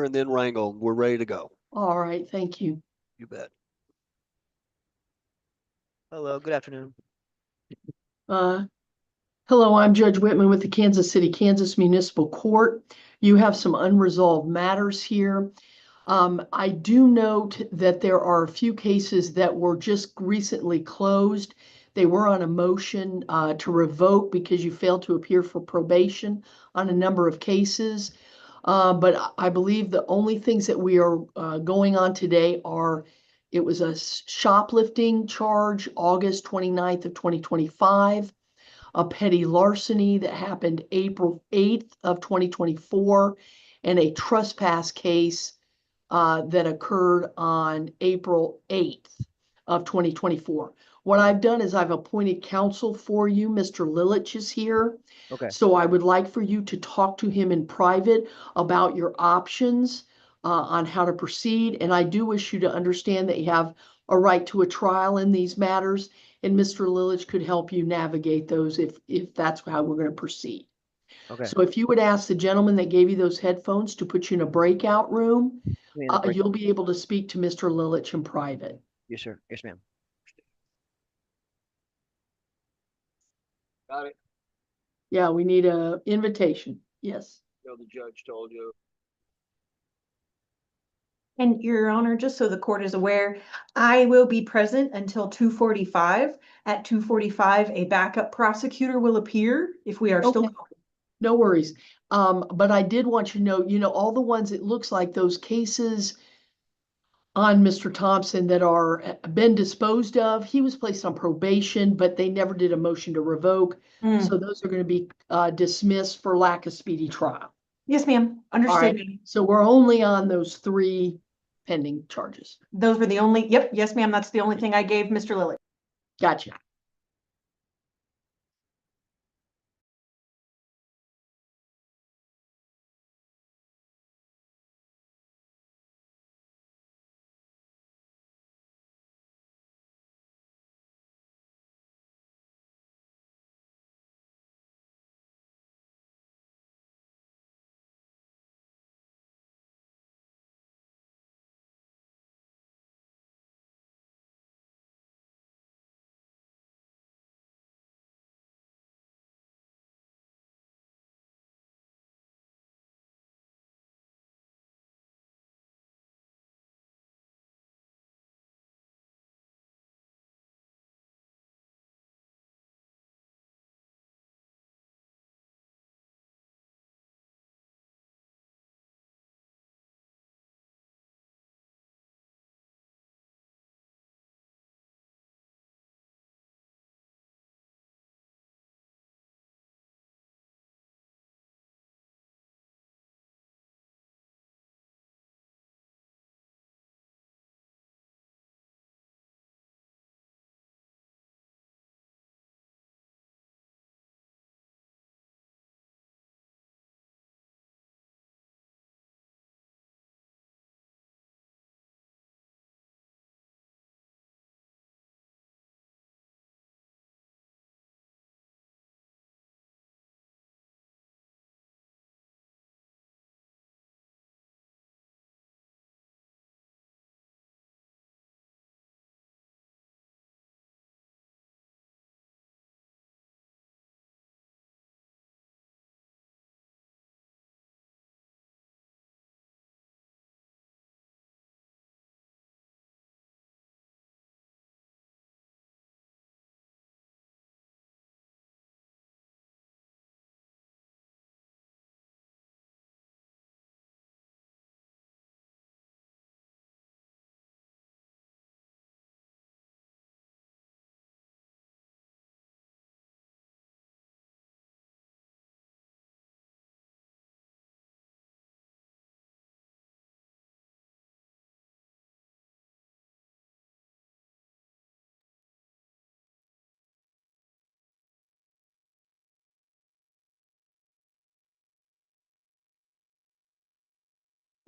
and then wrangle. We're ready to go. All right, thank you. You bet. Hello, good afternoon. Hello, I'm Judge Whitman with the Kansas City, Kansas Municipal Court. You have some unresolved matters here. I do note that there are a few cases that were just recently closed. They were on a motion to revoke because you failed to appear for probation on a number of cases. But I believe the only things that we are going on today are, it was a shoplifting charge, August 29th of 2025, a petty larceny that happened April 8th of 2024, and a trespass case that occurred on April 8th of 2024. What I've done is I've appointed counsel for you. Mr. Lilich is here. Okay. So I would like for you to talk to him in private about your options on how to proceed. And I do wish you to understand that you have a right to a trial in these matters, and Mr. Lilich could help you navigate those if that's how we're going to proceed. Okay. So if you would ask the gentleman that gave you those headphones to put you in a breakout room, you'll be able to speak to Mr. Lilich in private. Yes, sir. Yes, ma'am. Got it. Yeah, we need a invitation. Yes. The judge told you. And Your Honor, just so the court is aware, I will be present until 2:45. At 2:45, a backup prosecutor will appear if we are still Okay. No worries. But I did want you to know, all the ones, it looks like those cases on Mr. Thompson that are been disposed of, he was placed on probation, but they never did a motion to revoke. So those are going to be dismissed for lack of speedy trial. Yes, ma'am. All right. Understood. So we're only on those 3 pending charges. Those were the only, yep, yes, ma'am. That's the only thing I gave Mr. Lilly. Gotcha.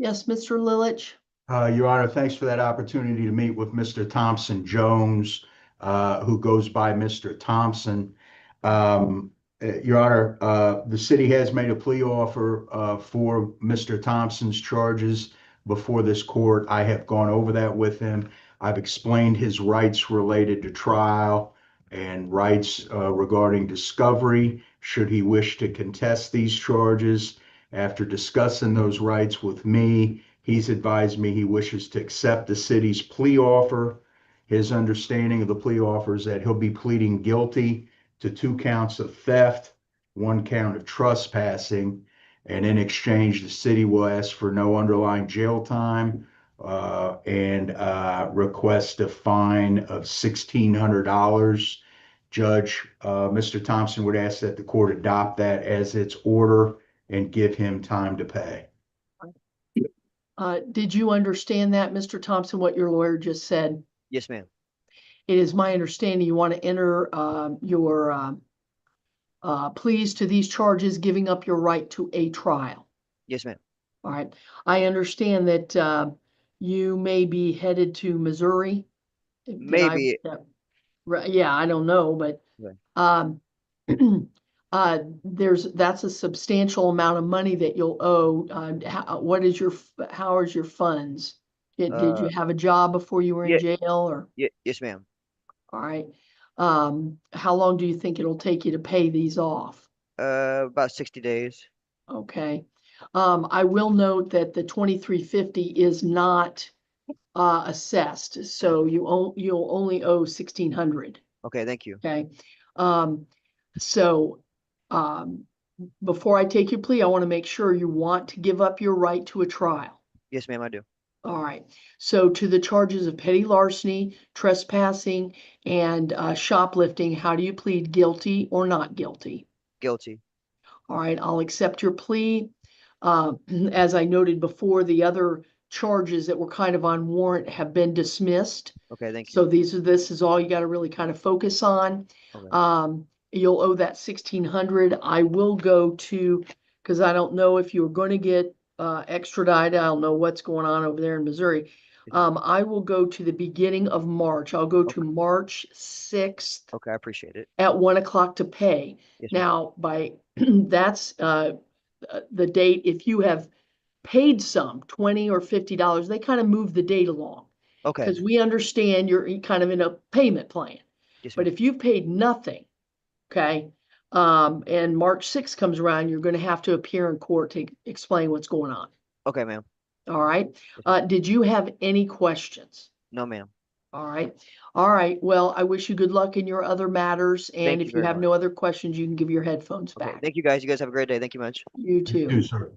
Yes, Mr. Lilich. Your Honor, thanks for that opportunity to meet with Mr. Thompson Jones, who goes by Mr. Thompson. Your Honor, the city has made a plea offer for Mr. Thompson's charges before this court. I have gone over that with him. I've explained his rights related to trial and rights regarding discovery, should he wish to contest these charges. After discussing those rights with me, he's advised me he wishes to accept the city's plea offer. His understanding of the plea offer is that he'll be pleading guilty to 2 counts of theft, 1 count of trespassing, and in exchange, the city will ask for no underlying jail time and request a fine of $1,600. Judge, Mr. Thompson would ask that the court adopt that as its order and give him time to pay. Did you understand that, Mr. Thompson, what your lawyer just said? Yes, ma'am. It is my understanding you want to enter your pleas to these charges, giving up your right to a trial. Yes, ma'am. All right. I understand that you may be headed to Missouri. Maybe. Yeah, I don't know, but Right. that's a substantial amount of money that you'll owe. How is your funds? Did you have a job before you were in Yeah, jail or? yes, ma'am. All right. How long do you think it'll take you to pay these off? About 60 days. Okay. I will note that the 2350 is not assessed, so you'll only owe 1,600. Okay, thank you. Okay. So before I take your plea, I want to make sure you want to give up your right to a trial. Yes, ma'am, I do. All right. So to the charges of petty larceny, trespassing, and shoplifting, how do you plead, guilty or not guilty? Guilty. All right, I'll accept your plea. As I noted before, the other charges that were kind of on warrant have been dismissed. Okay, thank you. So this is all you got to really kind of focus on. Okay. You'll owe that 1,600. I will go to, because I don't know if you're going to get extradited. I don't know what's going on over there in Missouri. I will go to the beginning of March. I'll go to March 6th Okay, I appreciate it. at 1 o'clock to pay. Yes, ma'am. Now, that's the date. If you have paid some $20 or $50, they kind of move the date along. Okay. Because we understand you're kind of in a payment plan. Yes, But ma'am. if you've paid nothing, okay, and March 6th comes around, you're going to have to appear in court to explain what's going on. Okay, ma'am. All right. Yes, ma'am. Did you have any questions? No, ma'am. All right. All right. Well, I wish you good luck in your other matters. And Thank if you you very have much. no other questions, you can give your headphones Okay, back. thank you guys. You guys have a great day. Thank you much. You too. Sir.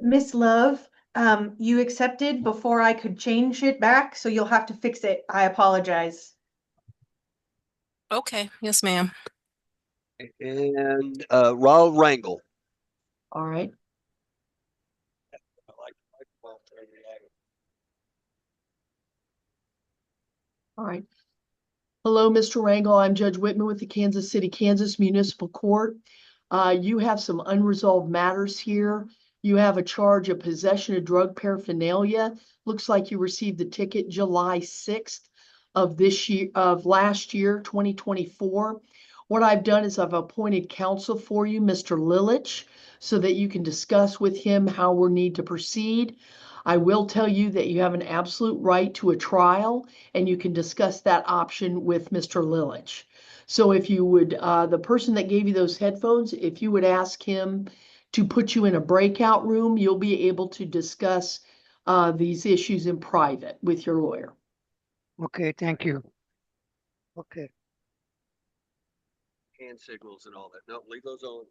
Miss Love, you accepted before I could change it back, so you'll have to fix it. I apologize. Okay, yes, ma'am. And Raul Rangel. All right. All right. Hello, Mr. Rangel. I'm Judge Whitman with the Kansas City, Kansas Municipal Court. You have some unresolved matters here. You have a charge of possession of drug paraphernalia. Looks like you received the ticket July 6th of last year, 2024. What I've done is I've appointed counsel for you, Mr. Lilich, so that you can discuss with him how we need to proceed. I will tell you that you have an absolute right to a trial, and you can discuss that option with Mr. Lilich. So if you would, the person that gave you those headphones, if you would ask him to put you in a breakout room, you'll be able to discuss these issues in private with your lawyer. Okay, thank you. Okay. Hand signals and all that. No, leave those on.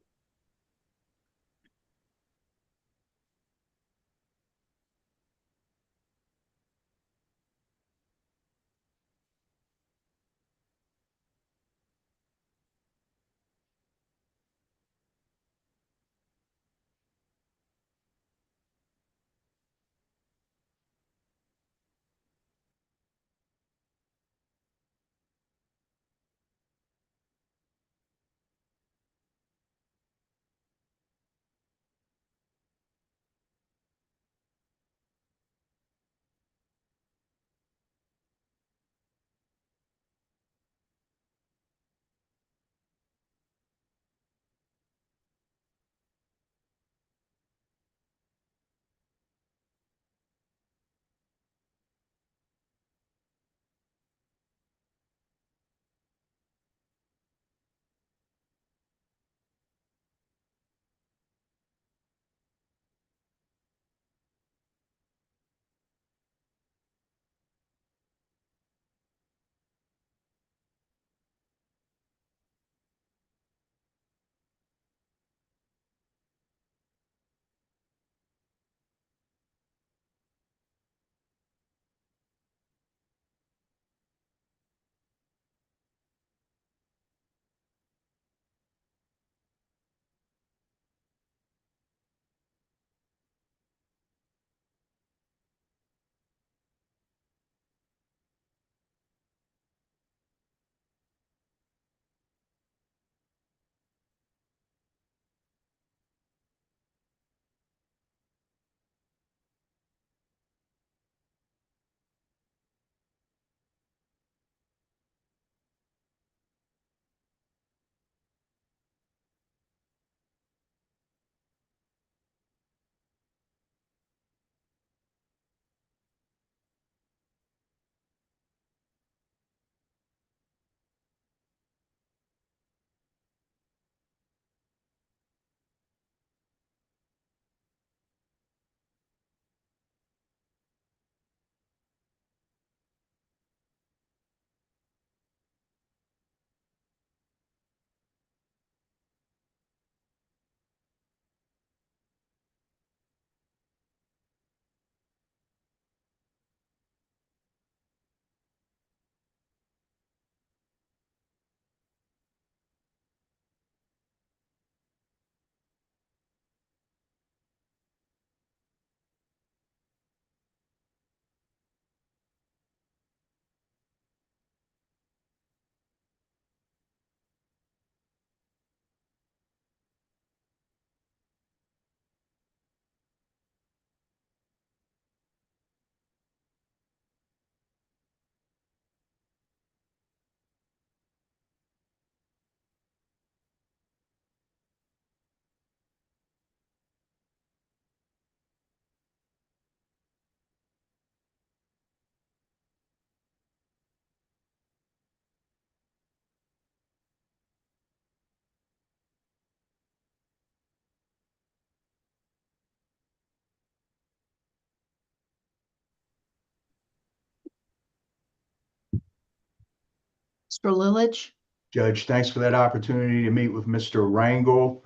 Mr. Lilich? Judge, thanks for that opportunity to meet with Mr. Rangel.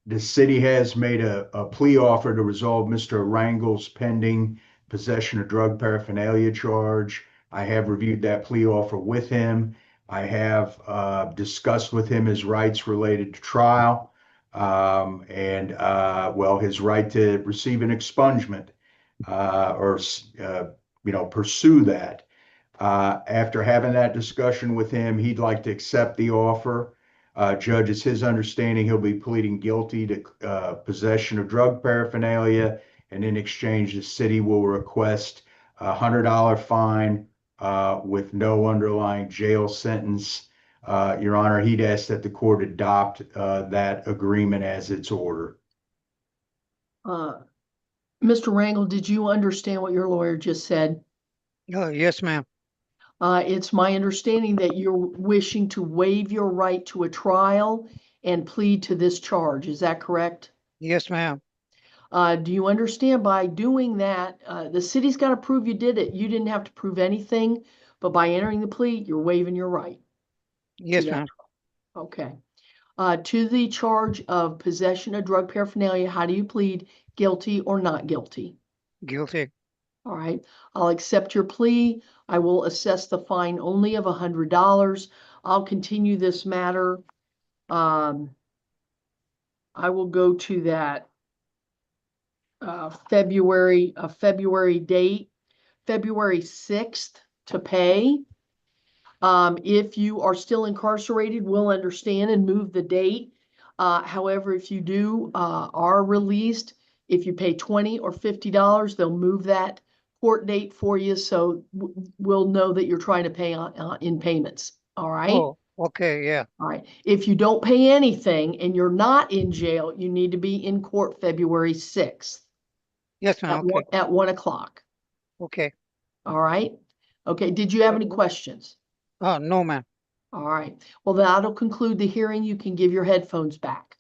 The city has made a plea offer to resolve Mr. Rangel's pending possession of drug paraphernalia charge. I have reviewed that plea offer with him. I have discussed with him his rights related to trial, well, his right to receive an expungement or pursue that. After having that discussion with him, he'd like to accept the offer. Judge, it's his understanding he'll be pleading guilty to possession of drug paraphernalia, and in exchange, the city will request $100 fine with no underlying jail sentence. Your Honor, he'd ask that the court adopt that agreement as its order. Uh, Mr. Rangel, did you understand what your lawyer just said? Oh, yes, ma'am. It's my understanding that you're wishing to waive your right to a trial and plead to this charge. Is that correct? Yes, ma'am. Do you understand by doing that, the city's got to prove you did it. You didn't have to prove anything, but by entering the plea, you're waiving your right. Yes, that. ma'am. Okay. To the charge of possession of drug paraphernalia, how do you plead? Guilty or not guilty? Guilty. All right. I'll accept your plea. I will assess the fine only of $100. I'll continue this matter. I will go to that February date, February 6th to pay. If you are still incarcerated, we'll understand and move the date. However, if you are released, if you pay $20 or $50, they'll move that court date for you. So we'll know that you're trying to pay in payments. All right. Oh, okay, yeah. All right. If you don't pay anything and you're not in jail, you need to be in court February 6th Yes, ma'am. Okay, at 1 o'clock. okay. All right. Okay. Did you have any questions? Oh, no, ma'am. All right. Well, that'll conclude the hearing. You can give your headphones back.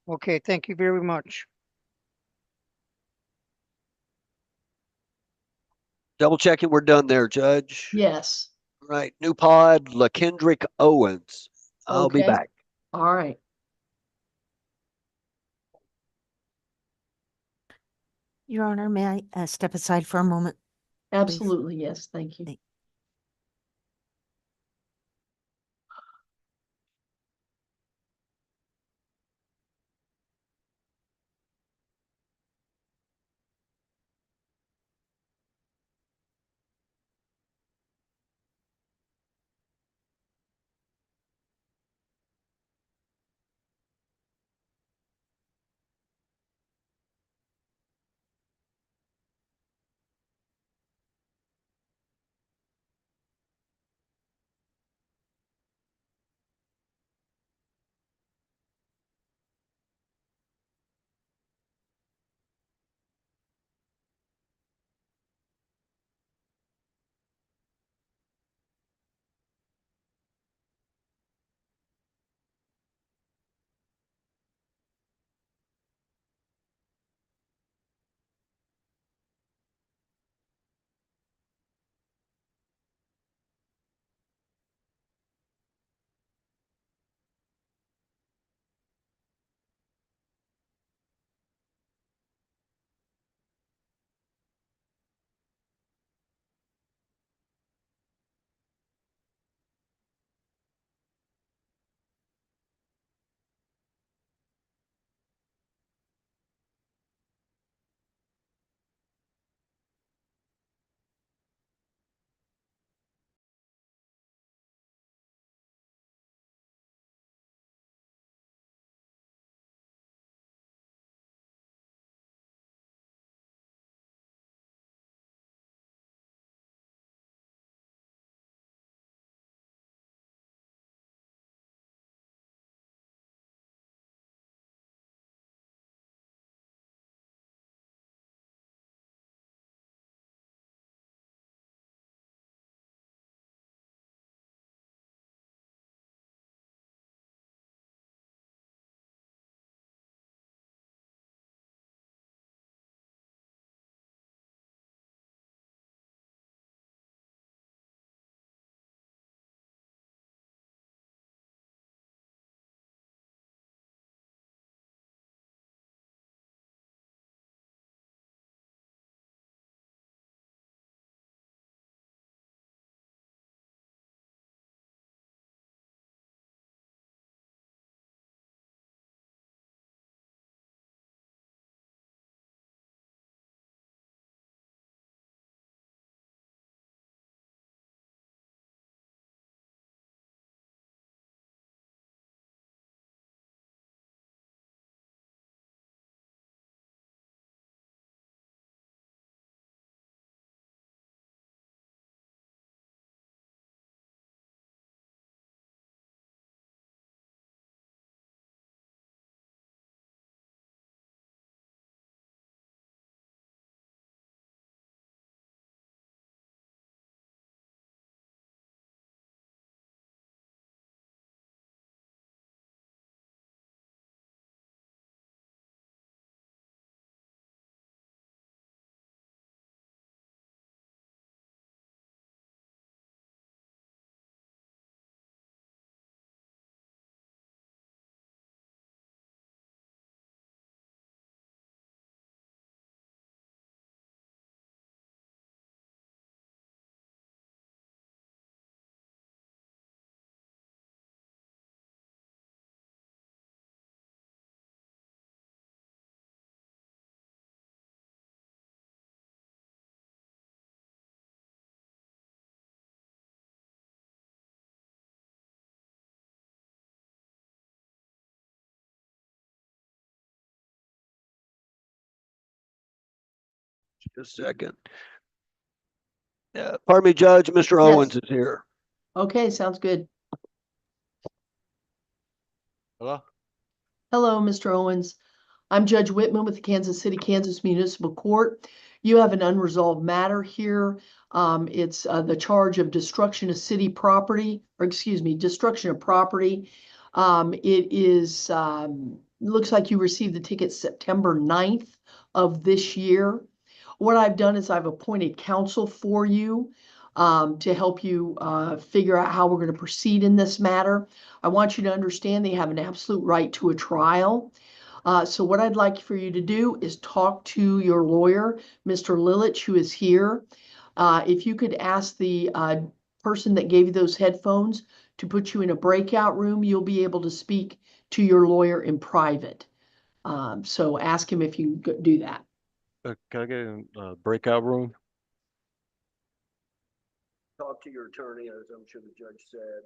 Okay, thank you very much. Double checking, we're done there, Judge. Yes. Right, new pod, LaKendrick Owens. I'll be Okay. back. All right. Your Honor, may I step aside for a moment? Absolutely. Yes. Thank you. Thank- Just a second. Pardon me, Judge, Mr. Yes. Owens is here. Okay, sounds good. Hello? Hello, Mr. Owens. I'm Judge Whitman with the Kansas City, Kansas Municipal Court. You have an unresolved matter here. It's the charge of destruction of city property, or excuse me, destruction of property. It is, looks like you received the ticket September 9th of this year. What I've done is I've appointed counsel for you to help you figure out how we're going to proceed in this matter. I want you to understand they have an absolute right to a trial. So what I'd like for you to do is talk to your lawyer, Mr. Lilich, who is here. If you could ask the person that gave you those headphones to put you in a breakout room, you'll be able to speak to your lawyer in private. So ask him if you can do that. Can I get in a breakout room? Talk to your attorney, as I'm sure the judge said.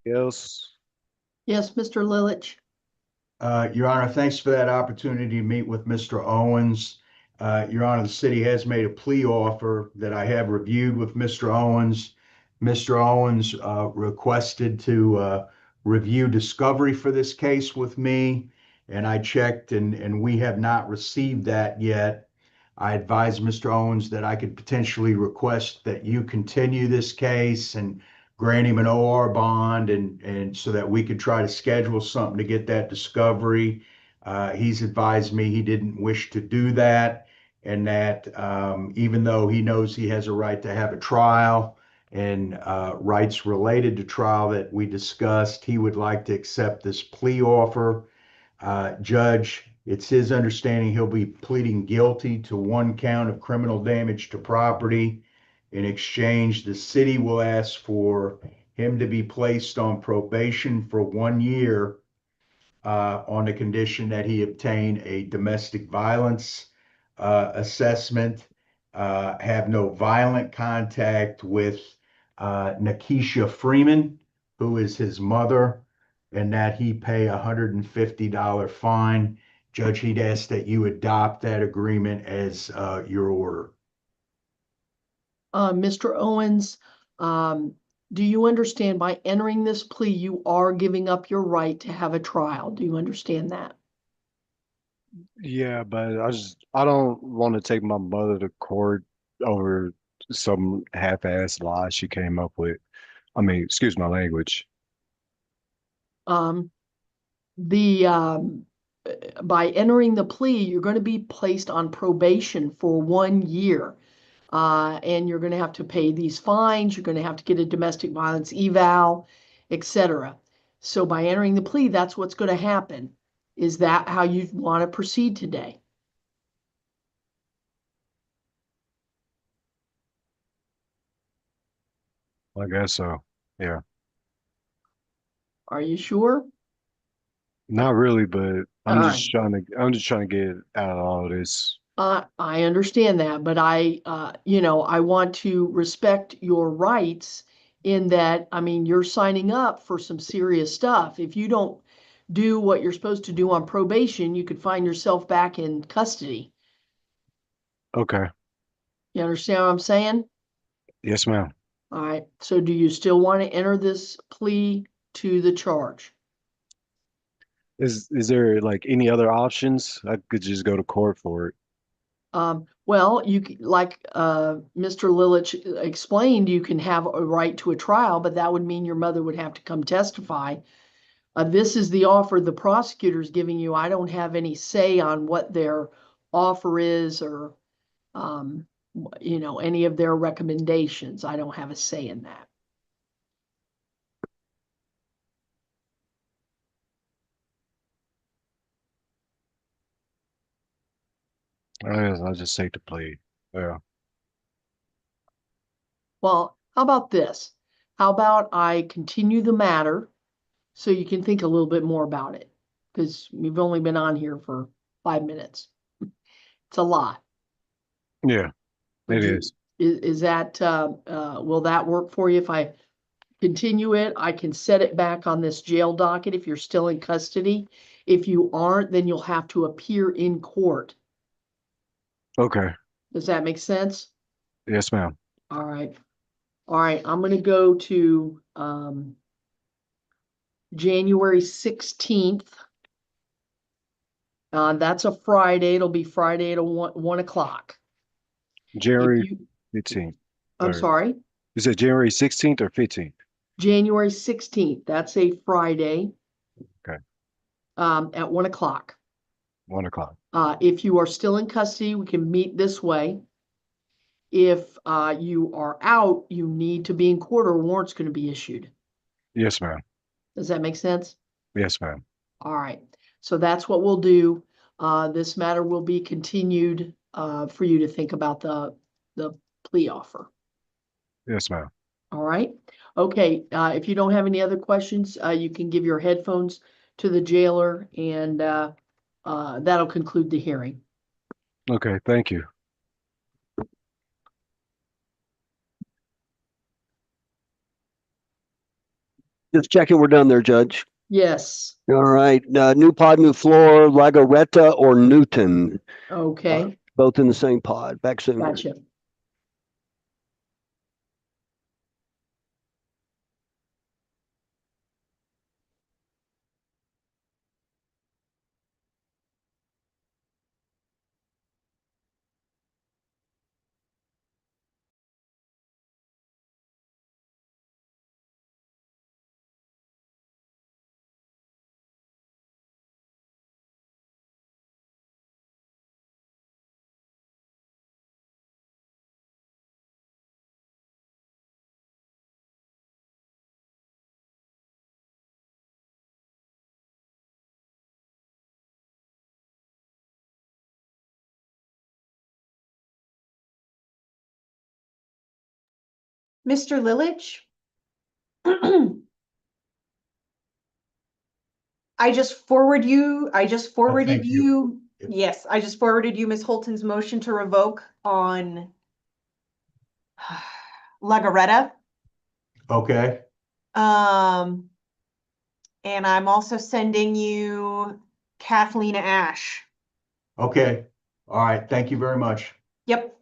Yes. Yes, Mr. Lilich. Your Honor, thanks for that opportunity to meet with Mr. Owens. Your Honor, the city has made a plea offer that I have reviewed with Mr. Owens. Mr. Owens requested to review discovery for this case with me, and I checked, and we have not received that yet. I advised Mr. Owens that I could potentially request that you continue this case and grant him an OR bond and so that we could try to schedule something to get that discovery. He's advised me he didn't wish to do that, and that even though he knows he has a right to have a trial and rights related to trial that we discussed, he would like to accept this plea offer. Judge, it's his understanding he'll be pleading guilty to one count of criminal damage to property. In exchange, the city will ask for him to be placed on probation for 1 year on the condition that he obtain a domestic violence assessment, have no violent contact with Nakisha Freeman, who is his mother, and that he pay a $150 fine. Judge, he'd ask that you adopt that agreement as your order. Mr. Owens, do you understand by entering this plea, you are giving up your right to have a trial? Do you understand that? Yeah, but I don't want to take my mother to court over some half-assed lie she came up with. I mean, excuse my language. Um, the by entering the plea, you're going to be placed on probation for 1 year. And you're going to have to pay these fines. You're going to have to get a domestic violence eval, etc. So by entering the plea, that's what's going to happen. Is that how you want to proceed today? I guess so. Yeah. Are you sure? Not really, but All right. I'm just trying to get out of all this. I understand that, but I want to respect your rights in that, I mean, you're signing up for some serious stuff. If you don't do what you're supposed to do on probation, you could find yourself back in custody. Okay. You understand what I'm saying? Yes, ma'am. All right. So do you still want to enter this plea to the charge? Is there like any other options? I could just go to court for it. Well, like Mr. Lilich explained, you can have a right to a trial, but that would mean your mother would have to come testify. This is the offer the prosecutor's giving you. I don't have any say on what their offer is or, any of their recommendations. I don't have a say in that. I guess I'll just take the plea. Yeah. Well, how about this? How about I continue the matter so you can think a little bit more about it? Because we've only been on here for 5 minutes. It's a lot. Yeah, it is. Is that, will that work for you if I continue it? I can set it back on this jail docket if you're still in custody. If you aren't, then you'll have to appear in court. Okay. Does that make sense? Yes, ma'am. All right. All right, I'm gonna go to January 16th. That's a Friday. It'll be Friday at 1 o'clock. January 15th. I'm Or- sorry, You said January 16th or 15th? January 16th. That's a Friday. Okay. At 1 o'clock. 1 o'clock. If you are still in custody, we can meet this way. If you are out, you need to be in court or a warrant's going to be issued. Yes, ma'am. Does that make sense? Yes, ma'am. All right. So that's what we'll do. This matter will be continued for you to think about the plea offer. Yes, ma'am. All right. Okay. If you don't have any other questions, you can give your headphones to the jailer, and that'll conclude the hearing. Okay, thank you. Just checking we're done there, Judge. Yes, All right, new pod, new floor, Lagoretta or Newton, okay, both in the same pod. Back soon. gotcha. Mr. Lilich? I just forwarded thank you. you, yes, I just forwarded you Ms. Holton's motion to revoke on Legaretta. Okay, And I'm also sending you Kathleen Ash. okay. All right, thank you very much. Yep.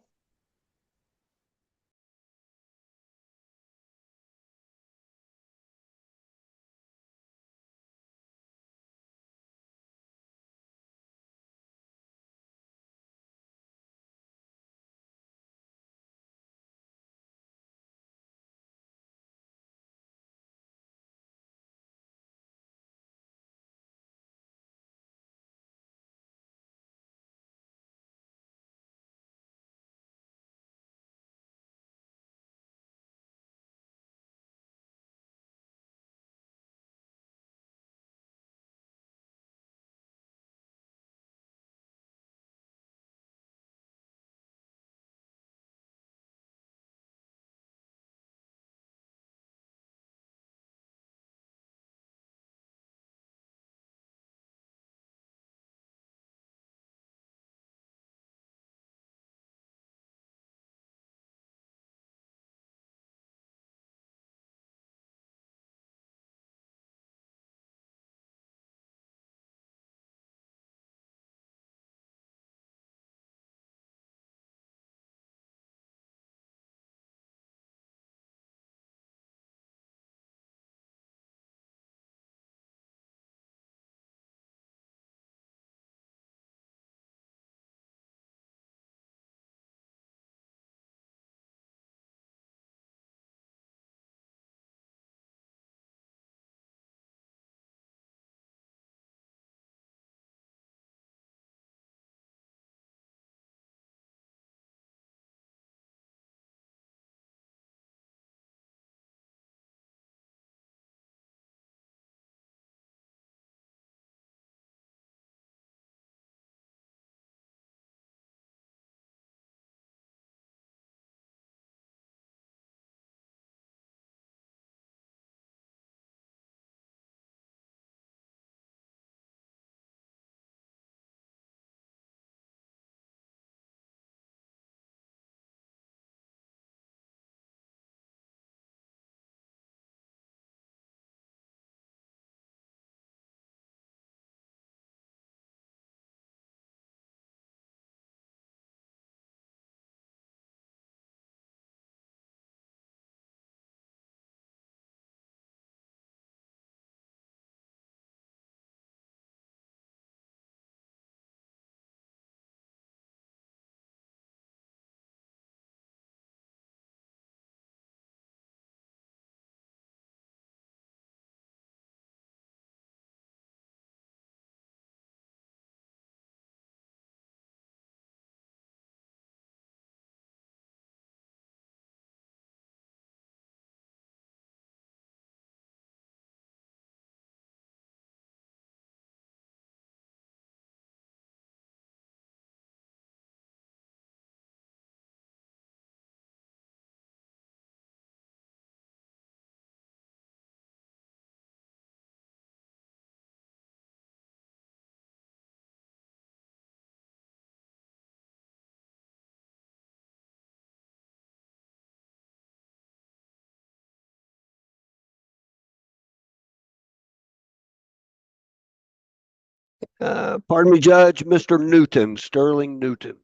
Pardon me, Judge, Mr. Newton, Sterling Newton.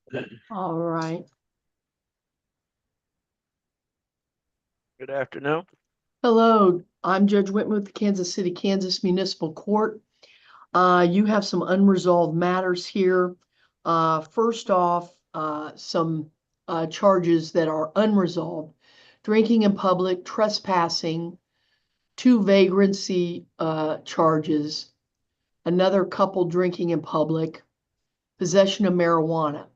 All right. Good afternoon. Hello, I'm Judge Whitman with the Kansas City, Kansas Municipal Court. You have some unresolved matters here. First off, some charges that are unresolved. Drinking in public, trespassing, 2 vagrancy charges, another couple drinking in public, possession of marijuana.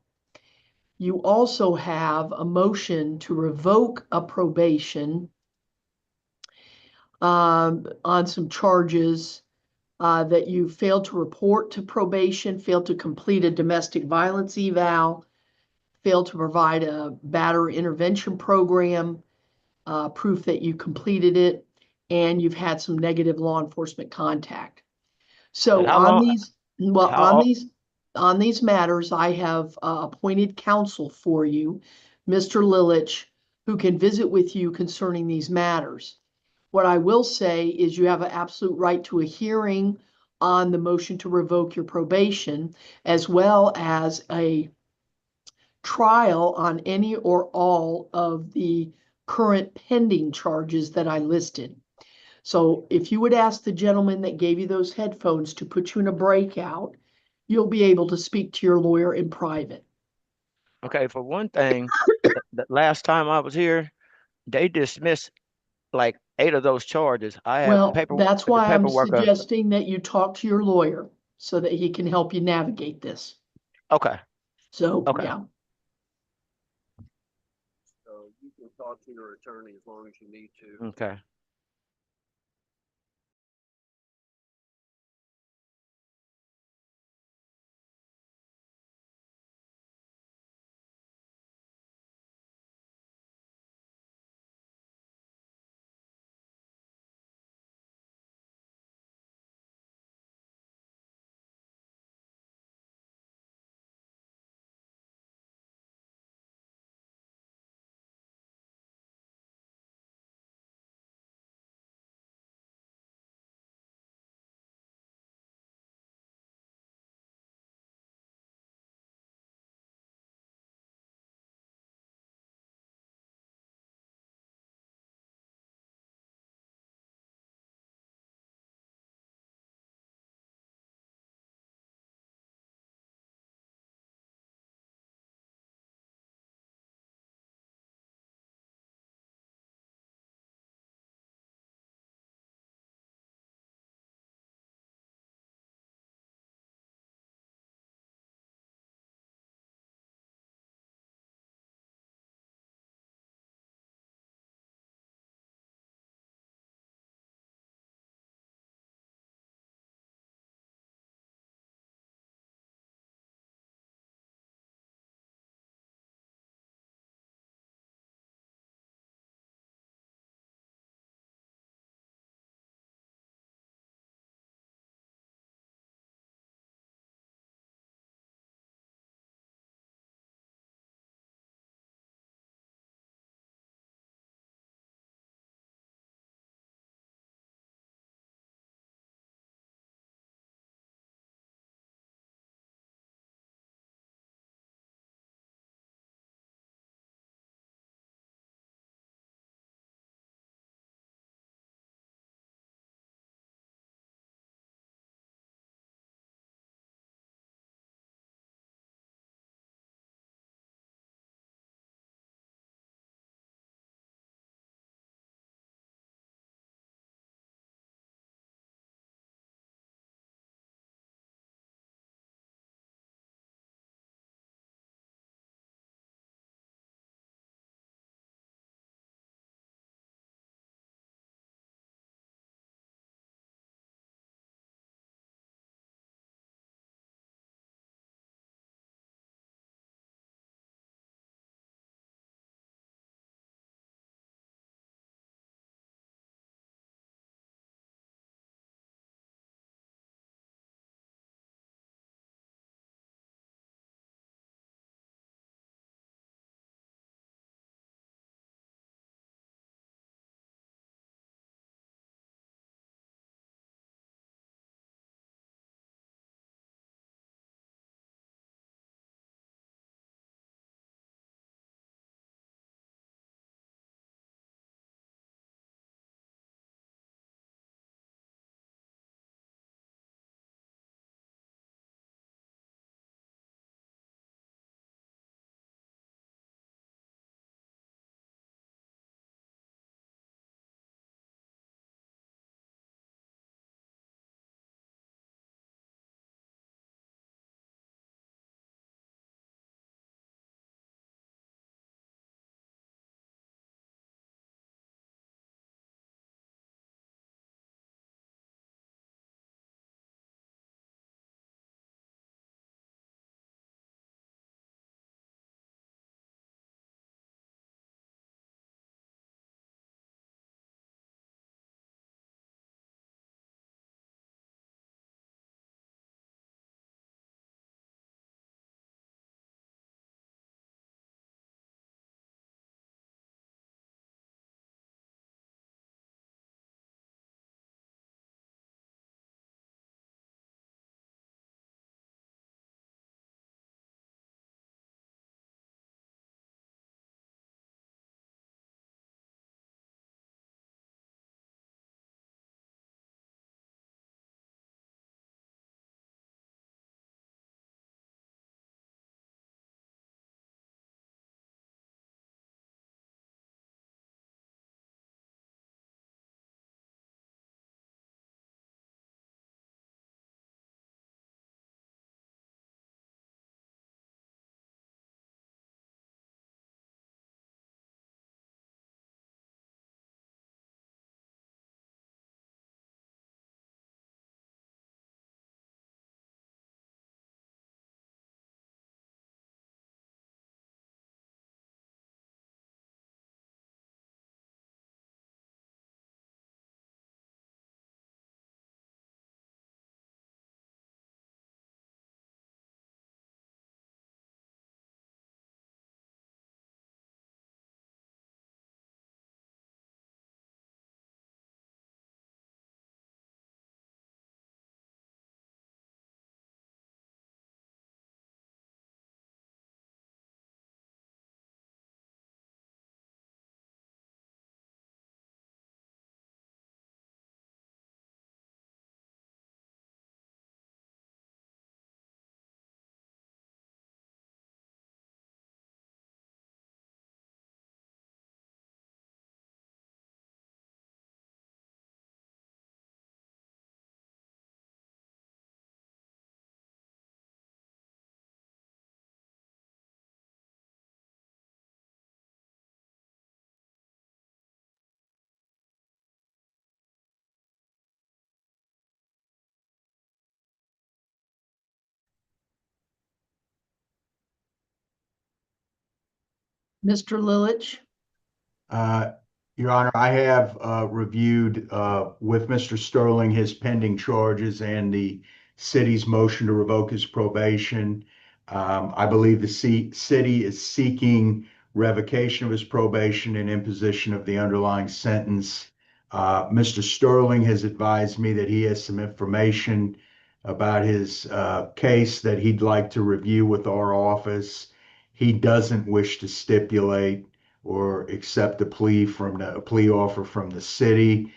You also have a motion to revoke a probation on some charges that you failed to report to probation, failed to complete a domestic violence eval, failed to provide a batterer intervention program, proof that you completed it, and you've had some negative law enforcement contact. So And how on long? these, well, How? on these matters, I have appointed counsel for you, Mr. Lilich, who can visit with you concerning these matters. What I will say is you have an absolute right to a hearing on the motion to revoke your probation, as well as a trial on any or all of the current pending charges that I listed. So if you would ask the gentleman that gave you those headphones to put you in a breakout, you'll be able to speak to your lawyer in private. Okay, for one thing, the last time I was here, they dismissed like 8 of those charges. I have Well, that's the why I'm paperwork. suggesting that you talk to your lawyer so that he can help you navigate this. Okay, So, okay. yeah. So you can talk to your attorney as long as you need to. Okay. Mr. Lilich? Your Honor, I have reviewed with Mr. Sterling his pending charges and the city's motion to revoke his probation. I believe the city is seeking revocation of his probation and imposition of the underlying sentence. Mr. Sterling has advised me that he has some information about his case that he'd like to review with our office. He doesn't wish to stipulate or accept a plea offer from the city.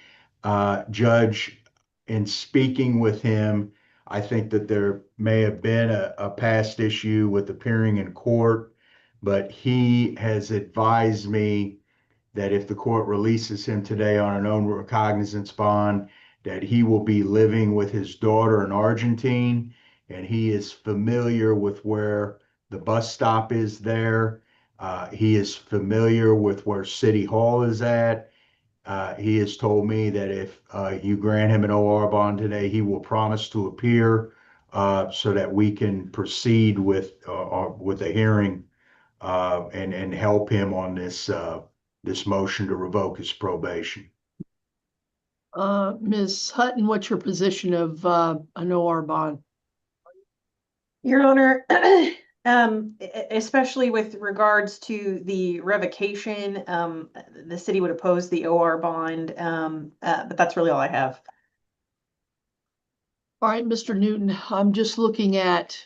Judge, in speaking with him, I think that there may have been a past issue with appearing in court, but he has advised me that if the court releases him today on an own recognizance bond, that he will be living with his daughter in Argentine, and he is familiar with where the bus stop is there. He is familiar with where City Hall is at. He has told me that if you grant him an OR bond today, he will promise to appear so that we can proceed with a hearing and help him on this motion to revoke his probation. Ms. Hutton, what's your position of an OR bond? Your Honor, especially with regards to the revocation, the city would oppose the OR bond, but that's really all I have. All right, Mr. Newton, I'm just looking at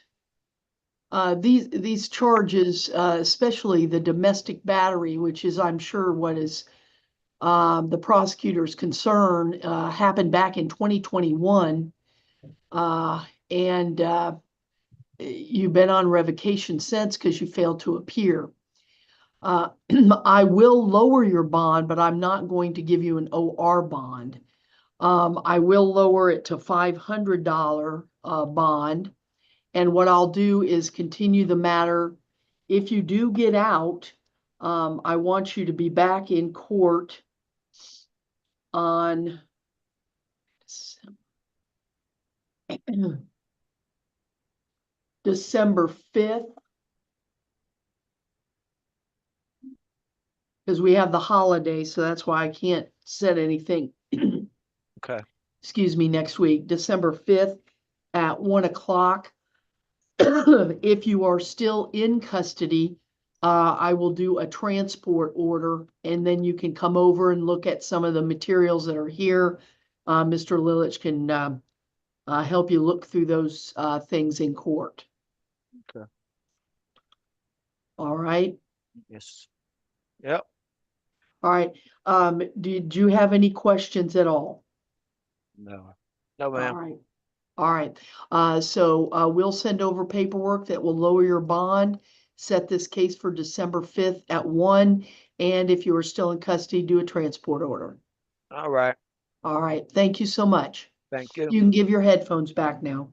these charges, especially the domestic battery, which is, I'm sure, what is the prosecutor's concern, happened back in 2021. And you've been on revocation since because you failed to appear. I will lower your bond, but I'm not going to give you an OR bond. I will lower it to $500 bond. And what I'll do is continue the matter. If you do get out, I want you to be back in court on December 5th. Because we have the holiday, so that's why I can't set anything. Okay. Excuse me, next week, December 5th at 1 o'clock. If you are still in custody, I will do a transport order, and then you can come over and look at some of the materials that are here. Mr. Lilich can help you look through those things in court. Okay. All right. Yes. Yep. All right. Did you have any questions at all? No. No, All ma'am. right. All right. So we'll send over paperwork that will lower your bond, set this case for December 5th at 1. And if you are still in custody, do a transport order. All right. All right. Thank you so much. Thank you. You can give your headphones back now.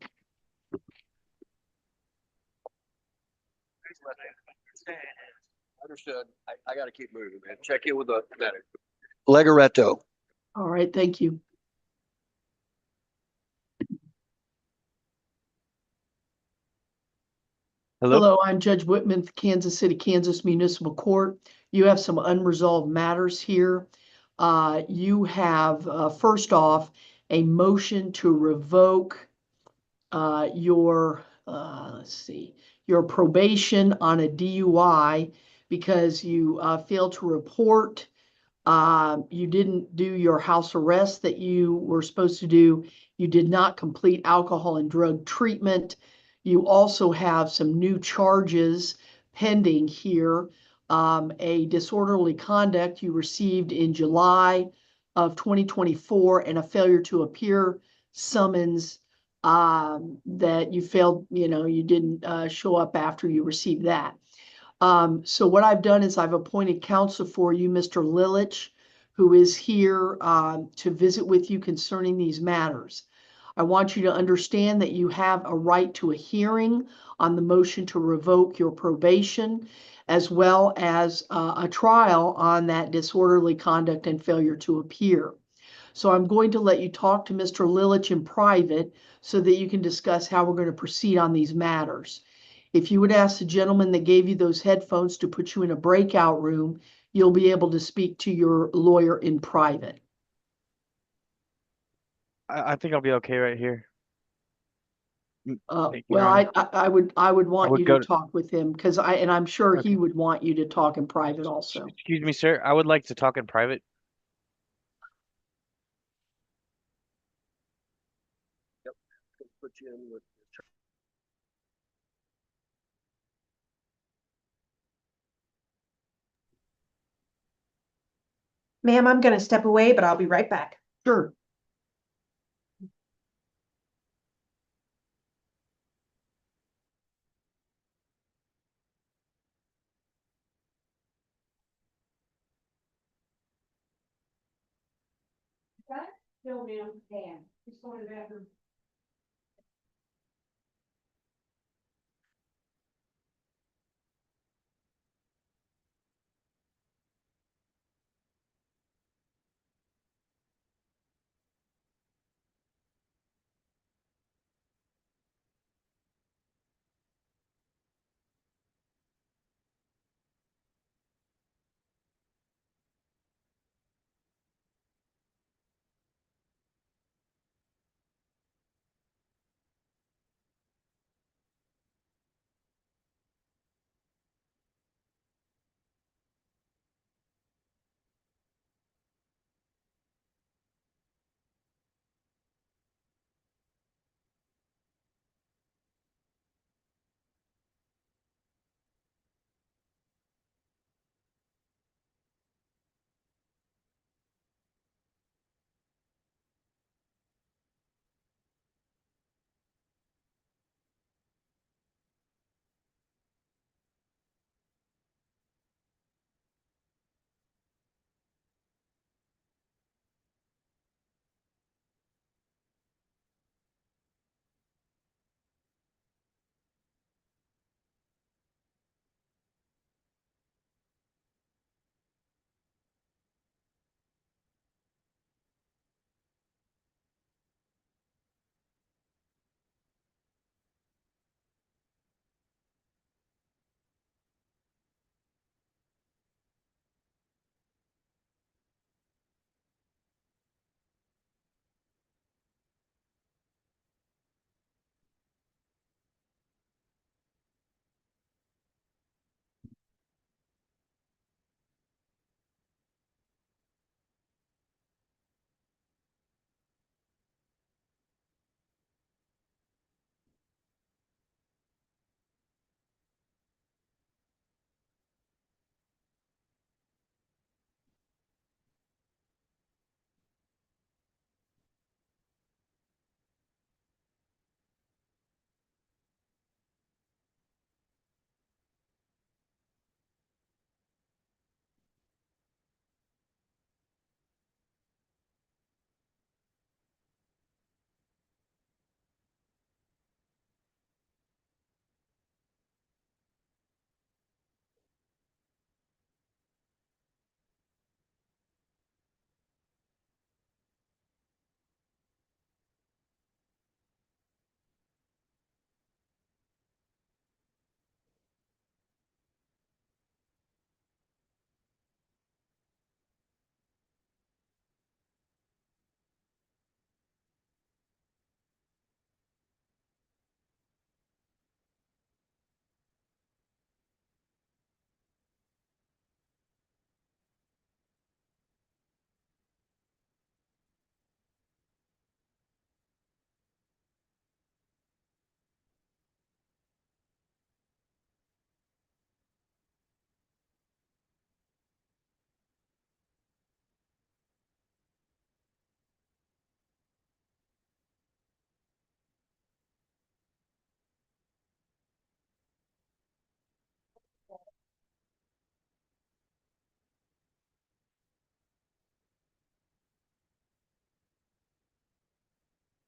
Understood. I got to keep moving, man. Check in with the medic. Legaretto. All right. Thank you. Hello, I'm Judge Whitman, Kansas City, Kansas Municipal Court. You have some unresolved matters here. You have, first off, a motion to revoke your, your probation on a DUI because you failed to report. You didn't do your house arrest that you were supposed to do. You did not complete alcohol and drug treatment. You also have some new charges pending here. A disorderly conduct you received in July of 2024 and a failure to appear summons that you failed, you didn't show up after you received that. So what I've done is I've appointed counsel for you, Mr. Lilich, who is here to visit with you concerning these matters. I want you to understand that you have a right to a hearing on the motion to revoke your probation, as well as a trial on that disorderly conduct and failure to appear. So I'm going to let you talk to Mr. Lilich in private so that you can discuss how we're going to proceed on these matters. If you would ask the gentleman that gave you those headphones to put you in a breakout room, you'll be able to speak to your lawyer in private. I think I'll be okay right here. Thank you, Your Well, Honor. I would want would you go to to- talk with him because and I'm sure he Okay. would want you to talk in private also. Excuse me, sir. I would like to talk in private. Ma'am, I'm gonna step away, but I'll be right back. Sure. No, ma'am, Dan. He's going to the bathroom.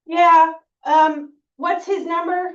Yeah, what's his number?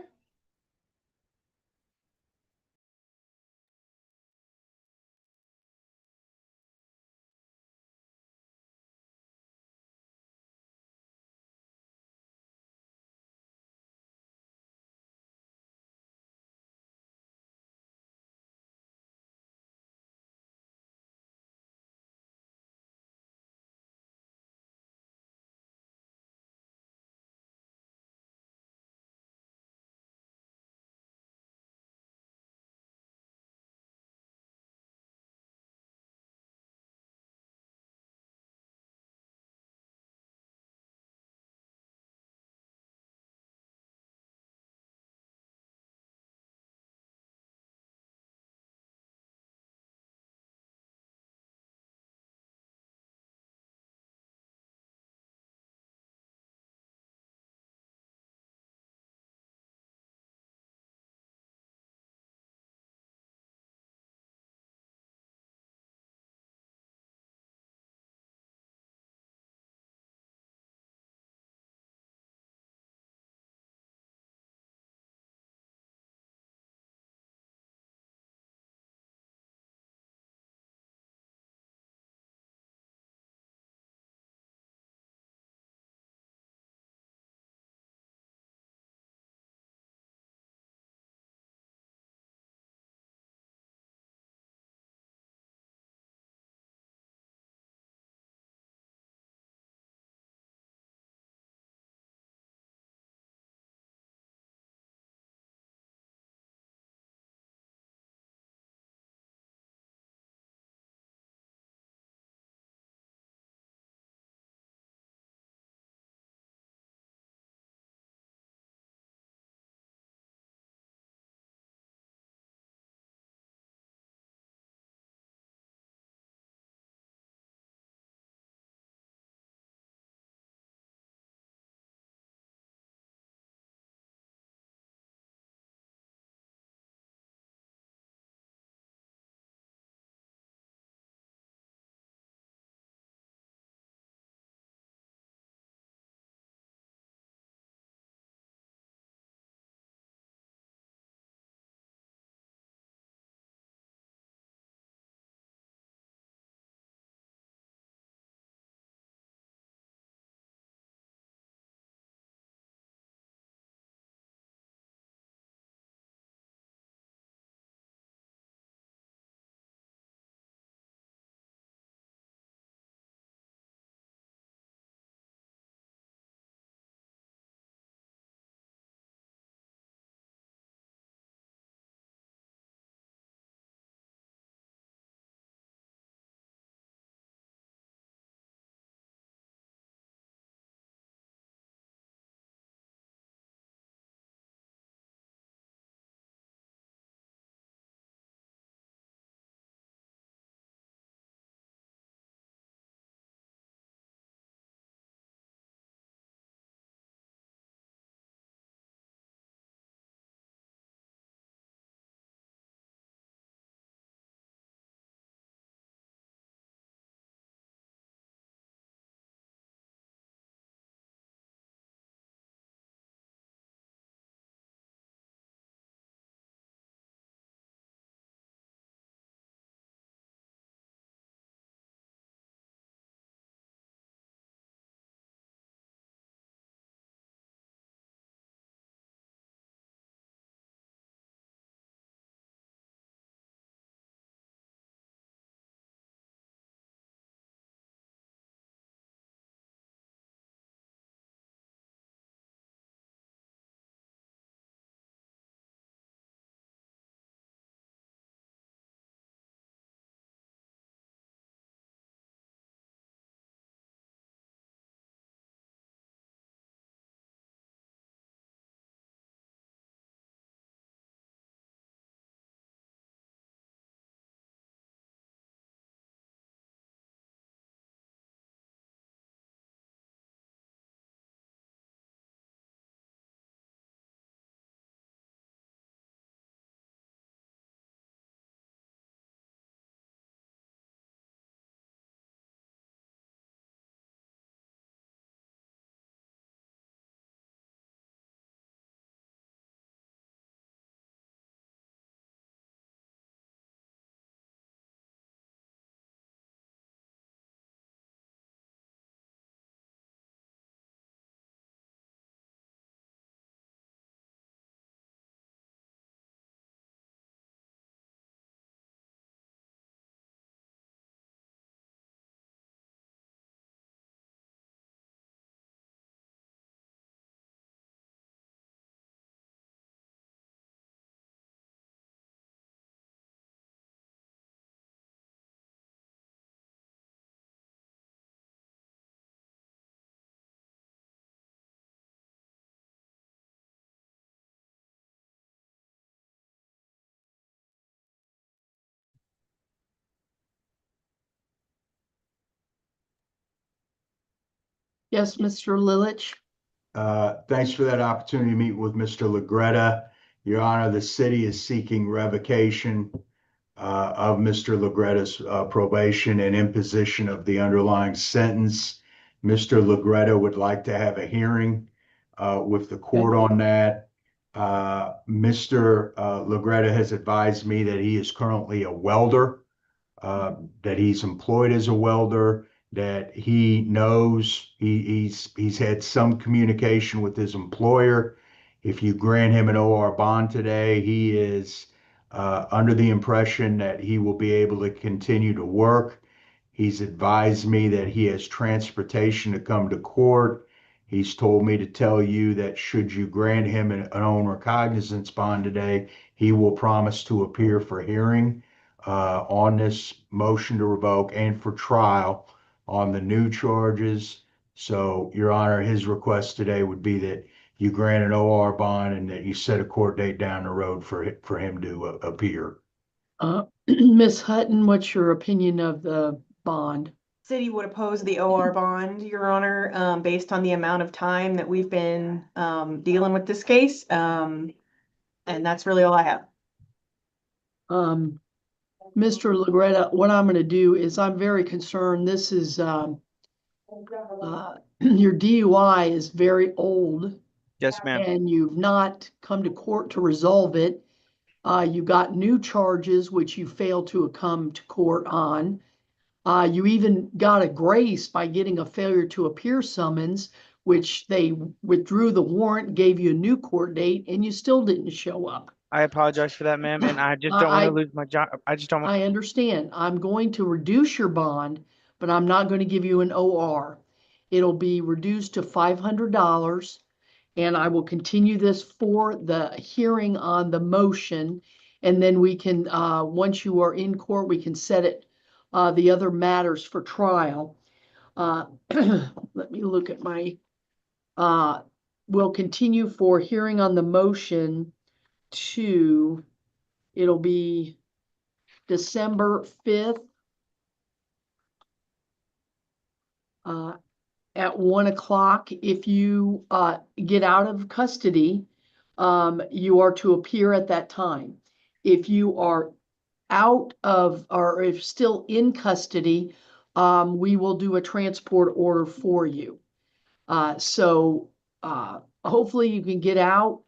Yes, Mr. Lilich. Thanks for that opportunity to meet with Mr. Legretta. Your Honor, the city is seeking revocation of Mr. Legretta's probation and imposition of the underlying sentence. Mr. Legretta would like to have a hearing with the court on that. Mr. Legretta has advised me that he is currently a welder, that he's employed as a welder, that he knows he's had some communication with his employer. If you grant him an OR bond today, he is under the impression that he will be able to continue to work. He's advised me that he has transportation to come to court. He's told me to tell you that should you grant him an own recognizance bond today, he will promise to appear for hearing on this motion to revoke and for trial on the new charges. So, Your Honor, his request today would be that you grant an OR bond and that you set a court date down the road for him to appear. Ms. Hutton, what's your opinion of the bond? City would oppose the OR bond, Your Honor, based on the amount of time that we've been dealing with this case. And that's really all I have. Mr. Legretta, what I'm going to do is I'm very concerned. This is your DUI is very old. Yes, ma'am. And you've not come to court to resolve it. You got new charges, which you failed to come to court on. You even got a grace by getting a failure to appear summons, which they withdrew the warrant, gave you a new court date, and you still didn't show up. I apologize for that, ma'am, and I just don't want to lose my job. I just don't want. I understand. I'm going to reduce your bond, but I'm not going to give you an OR. It'll be reduced to $500, and I will continue this for the hearing on the motion. And then we can, once you are in court, we can set it, the other matters for trial. Let me look at my, we'll continue for hearing on the motion to, it'll be December 5th at 1 o'clock. If you get out of custody, you are to appear at that time. If you are out of, or if still in custody, we will do a transport order for you. So hopefully you can get out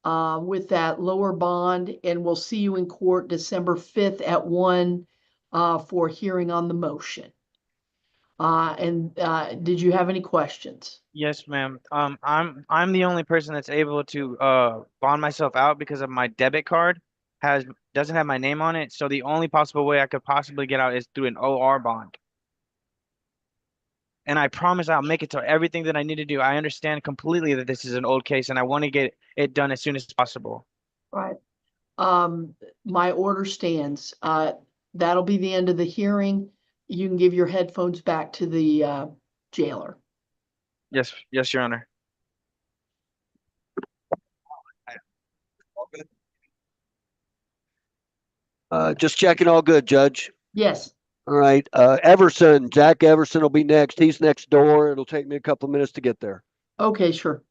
with that lower bond, and we'll see you in court December 5th at 1 for hearing on the motion. Did you have any questions? Yes, ma'am. I'm the only person that's able to bond myself out because of my debit card doesn't have my name on it. So the only possible way I could possibly get out is through an OR bond. And I promise I'll make it to everything that I need to do. I understand completely that this is an old case and I want to get it done as soon as possible. Right. My order stands. That'll be the end of the hearing. You can give your headphones back to the jailer. Yes, Your Honor. Just checking all good, Judge. Yes. All right. Jack Everson will be next. He's next door. It'll take me a couple of minutes to get there. Okay, sure.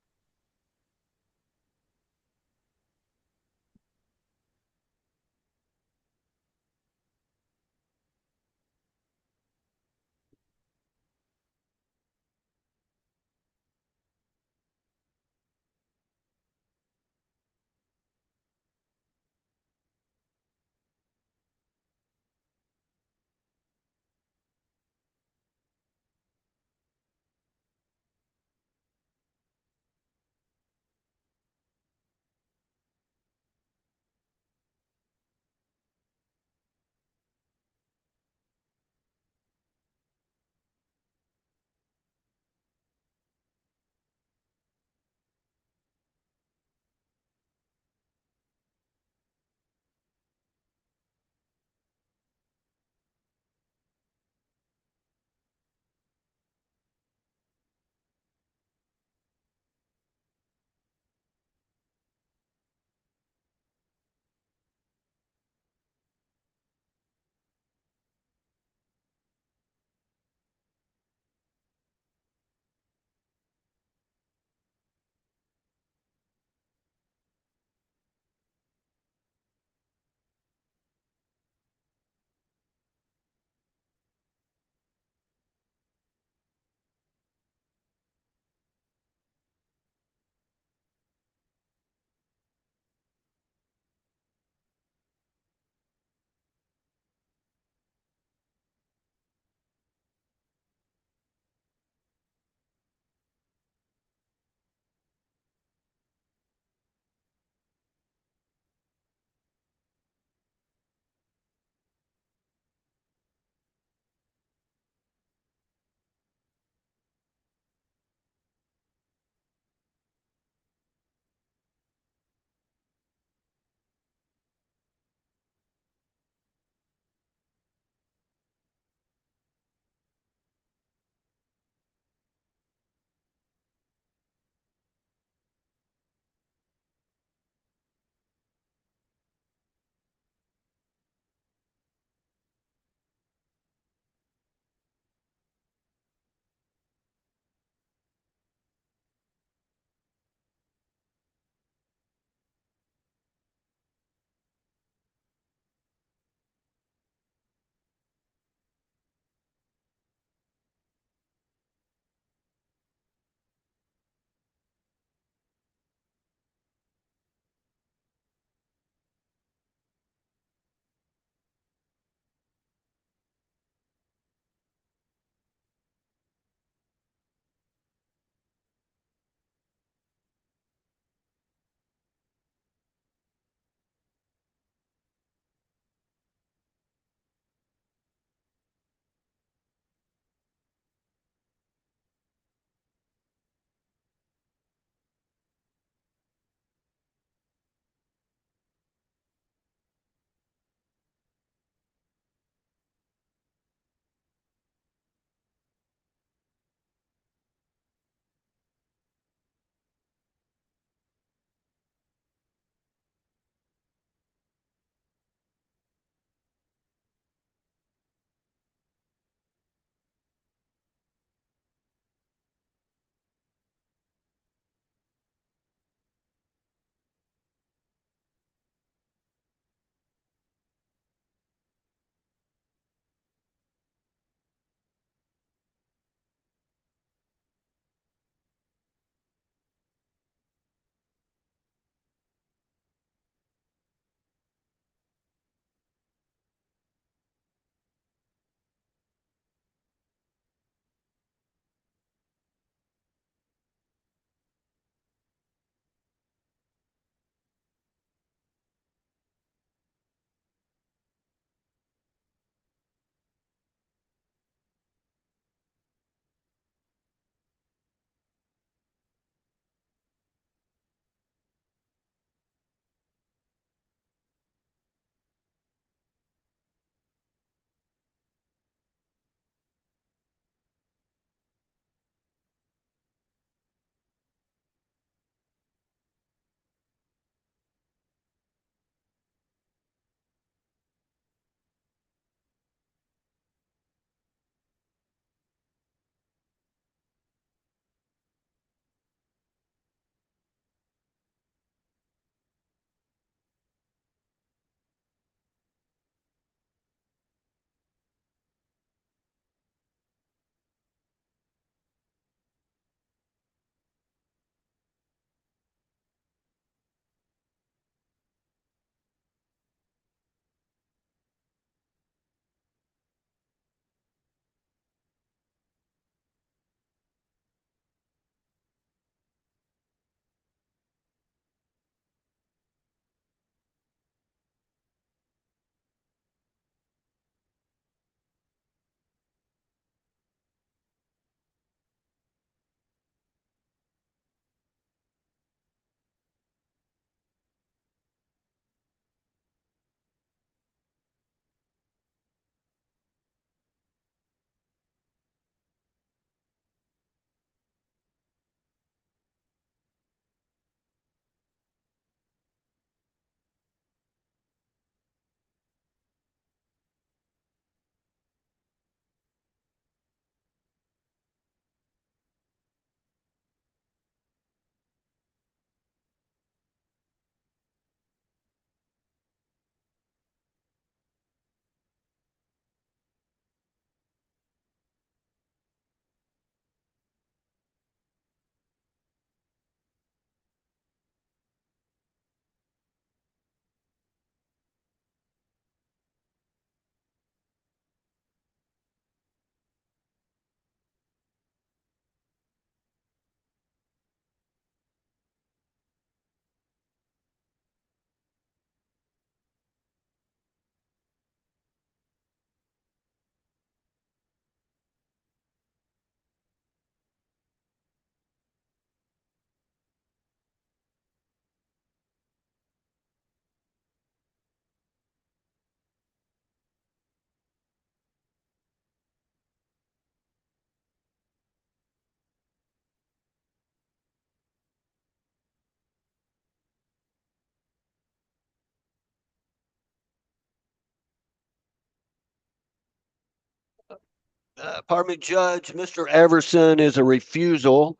Pardon me, Judge, Mr. Everson is a refusal.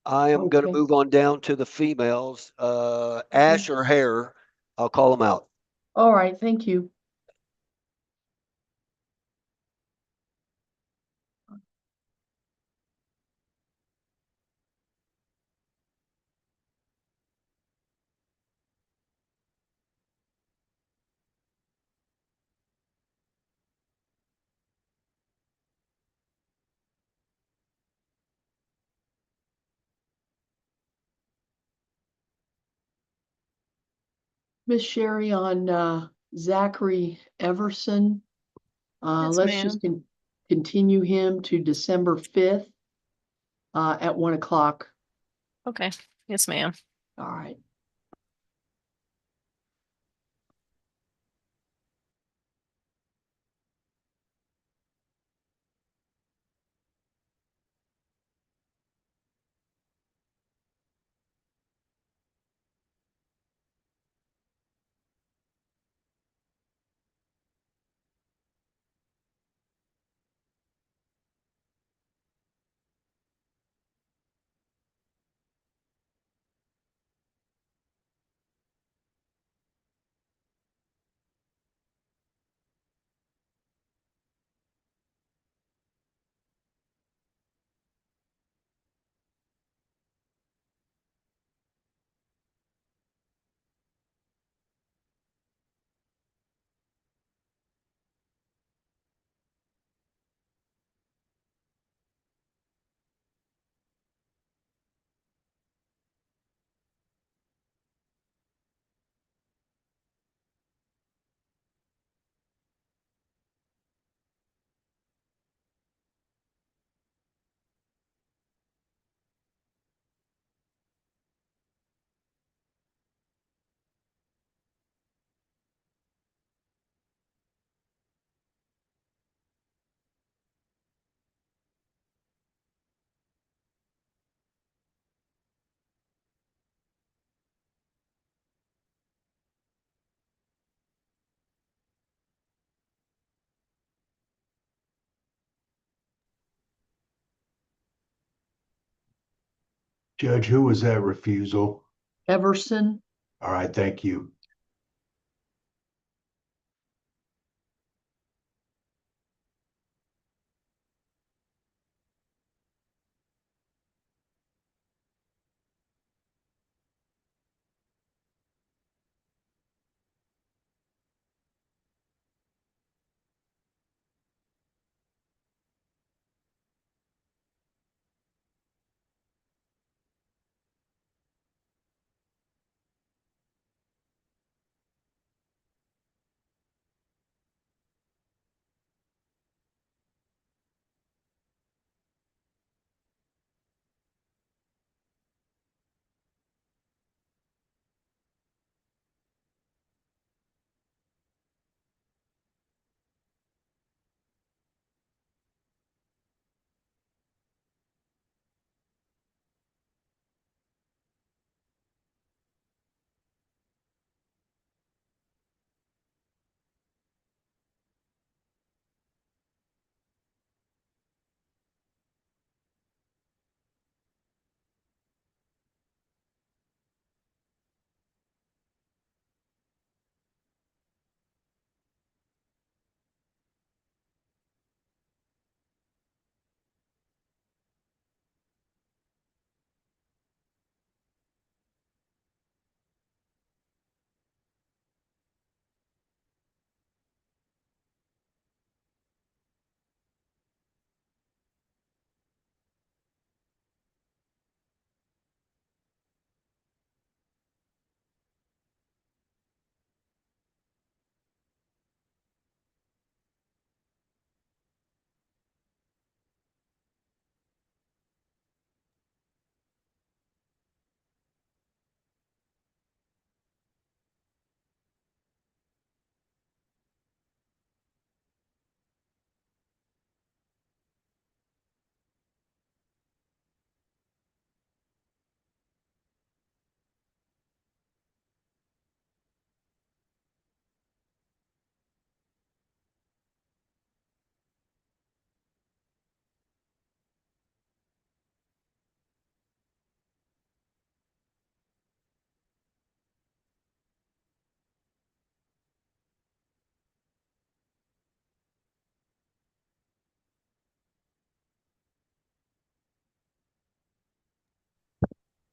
I am going to Okay. move on down to the females. Ash or Hare, I'll call them out. All right, thank you. Miss Sherry, on Zachary Everson, Yes, let's just continue him to December 5th at 1 o'clock. Okay. Yes, ma'am. All right. Judge, who was that refusal? Everson, All right, thank you.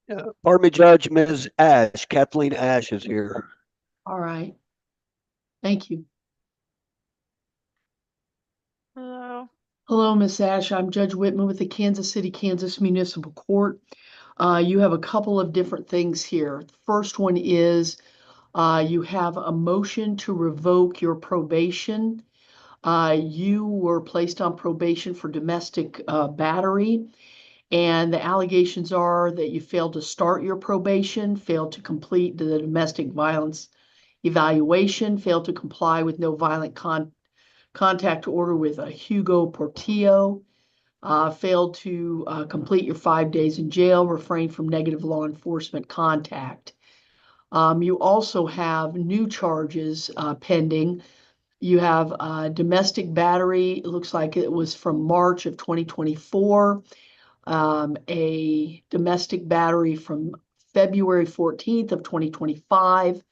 Pardon me, Judge, Ms. Ash, Kathleen Ash is here. All right. Thank you. Hello. Hello, Miss Ash. I'm Judge Whitman with the Kansas City, Kansas Municipal Court. You have a couple of different things here. The first one is you have a motion to revoke your probation. You were placed on probation for domestic battery, and the allegations are that you failed to start your probation, failed to complete the domestic violence evaluation, failed to comply with no violent contact order with Hugo Portillo, failed to complete your 5 days in jail, refrain from negative law enforcement contact. You also have new charges pending. You have domestic battery. It looks like it was from March of 2024. A domestic battery from February 14th of 2025.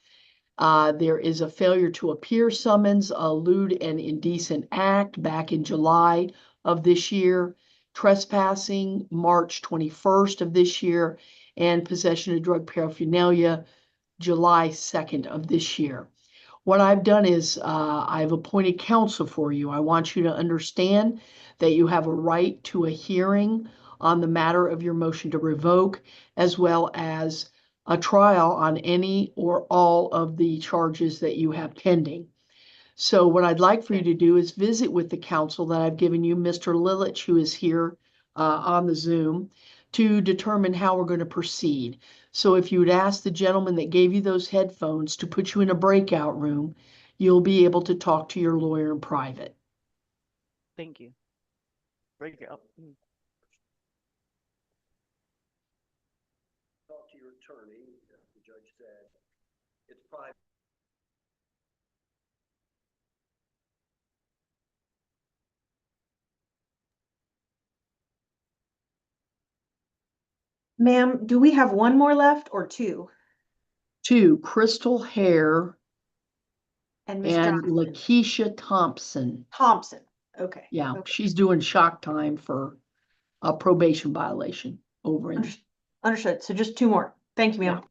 There is a failure to appear summons, a lewd and indecent act back in July of this year, trespassing March 21st of this year, and possession of drug paraphernalia July 2nd of this year. What I've done is I've appointed counsel for you. I want you to understand that you have a right to a hearing on the matter of your motion to revoke, as well as a trial on any or all of the charges that you have pending. So what I'd like for you to do is visit with the counsel that I've given you, Mr. Lilich, who is here on the Zoom, to determine how we're going to proceed. So if you would ask the gentleman that gave you those headphones to put you in a breakout room, you'll be able to talk to your lawyer in private. Thank you. Break it up. Talk to your attorney, the judge said. It's private. Ma'am, do we have one more left or two? Two, Crystal Hare And Miss and Johnson? Lakeisha Thompson. Thompson. Okay. Yeah, Okay. she's doing shock time for a probation violation over in. Understood. So just two more. Thank you, ma'am. Yeah.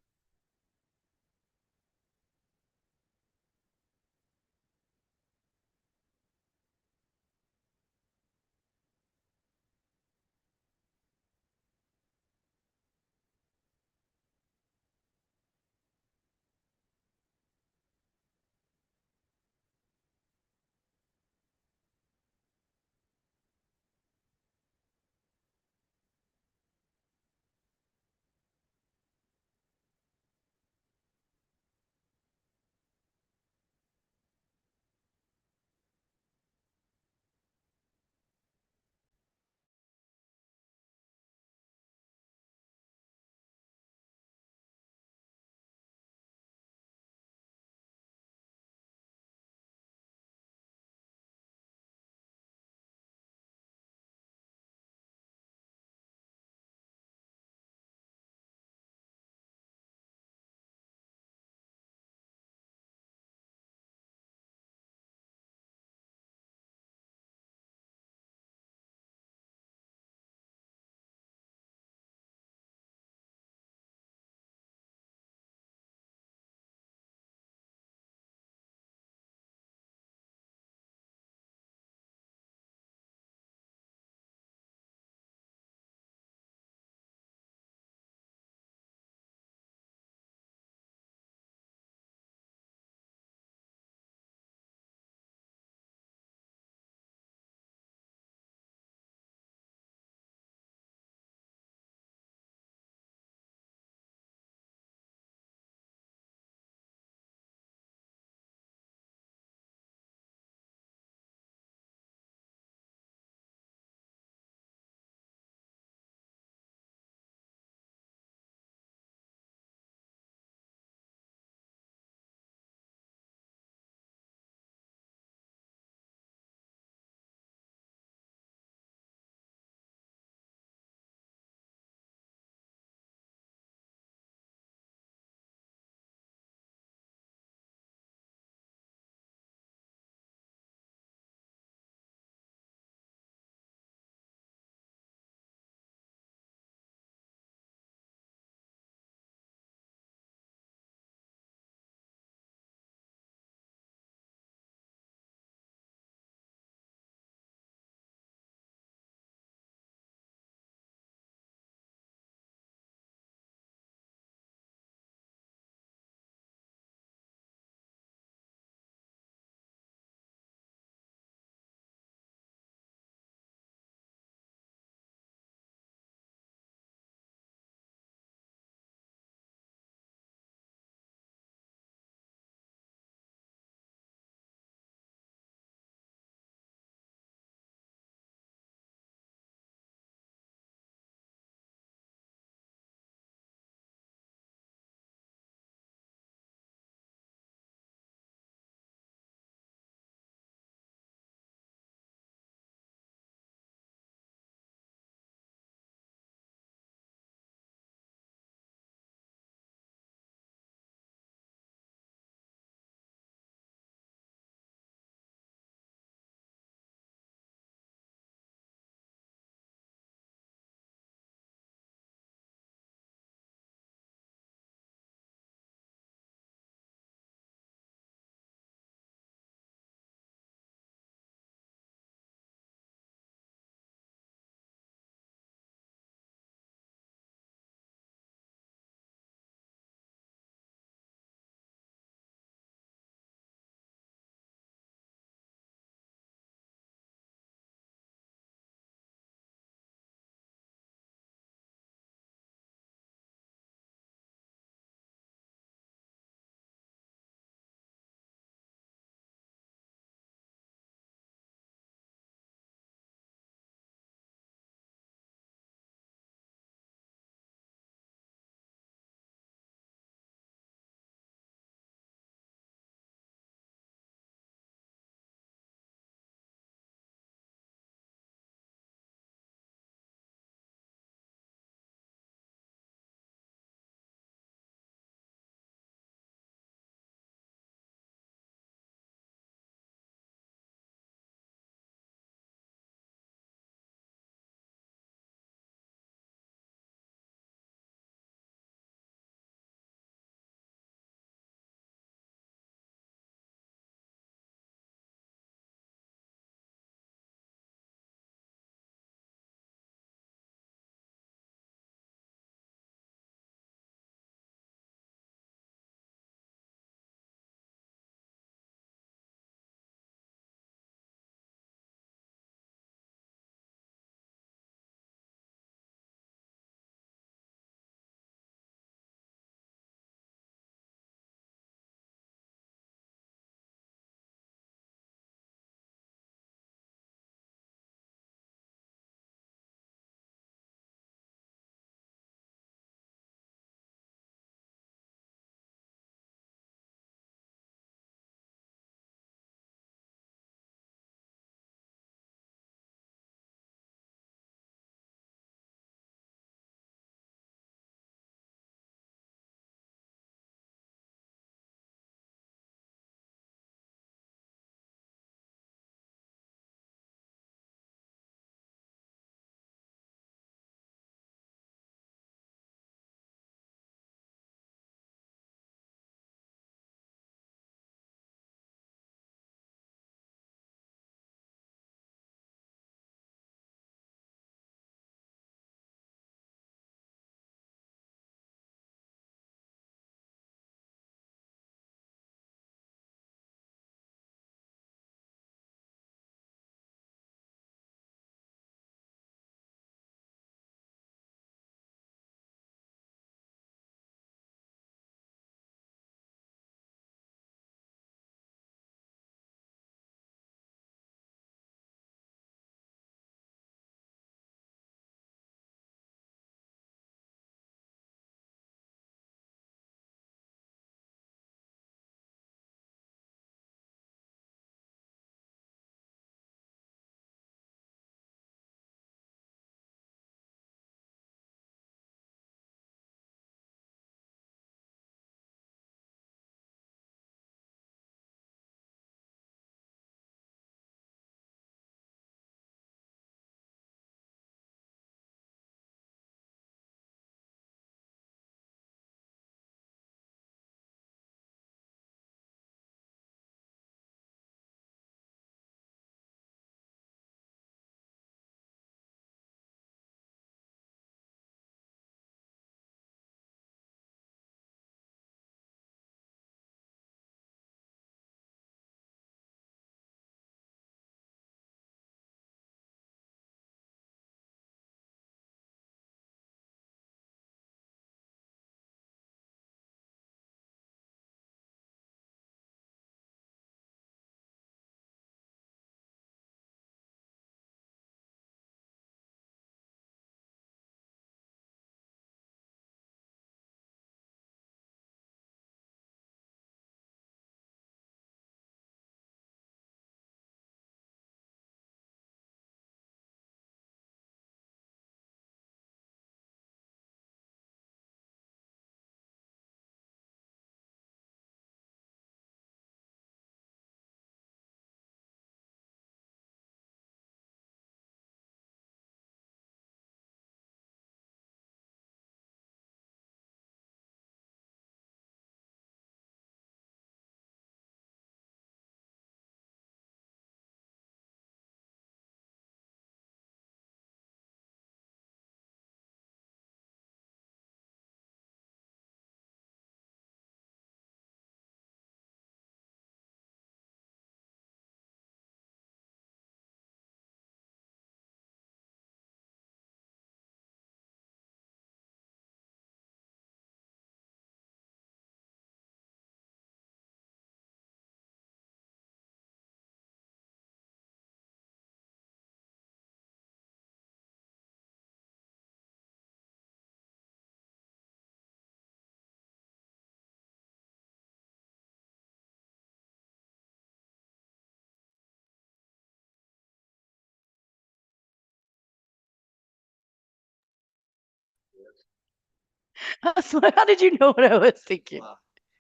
I was like, how did you know what I was thinking?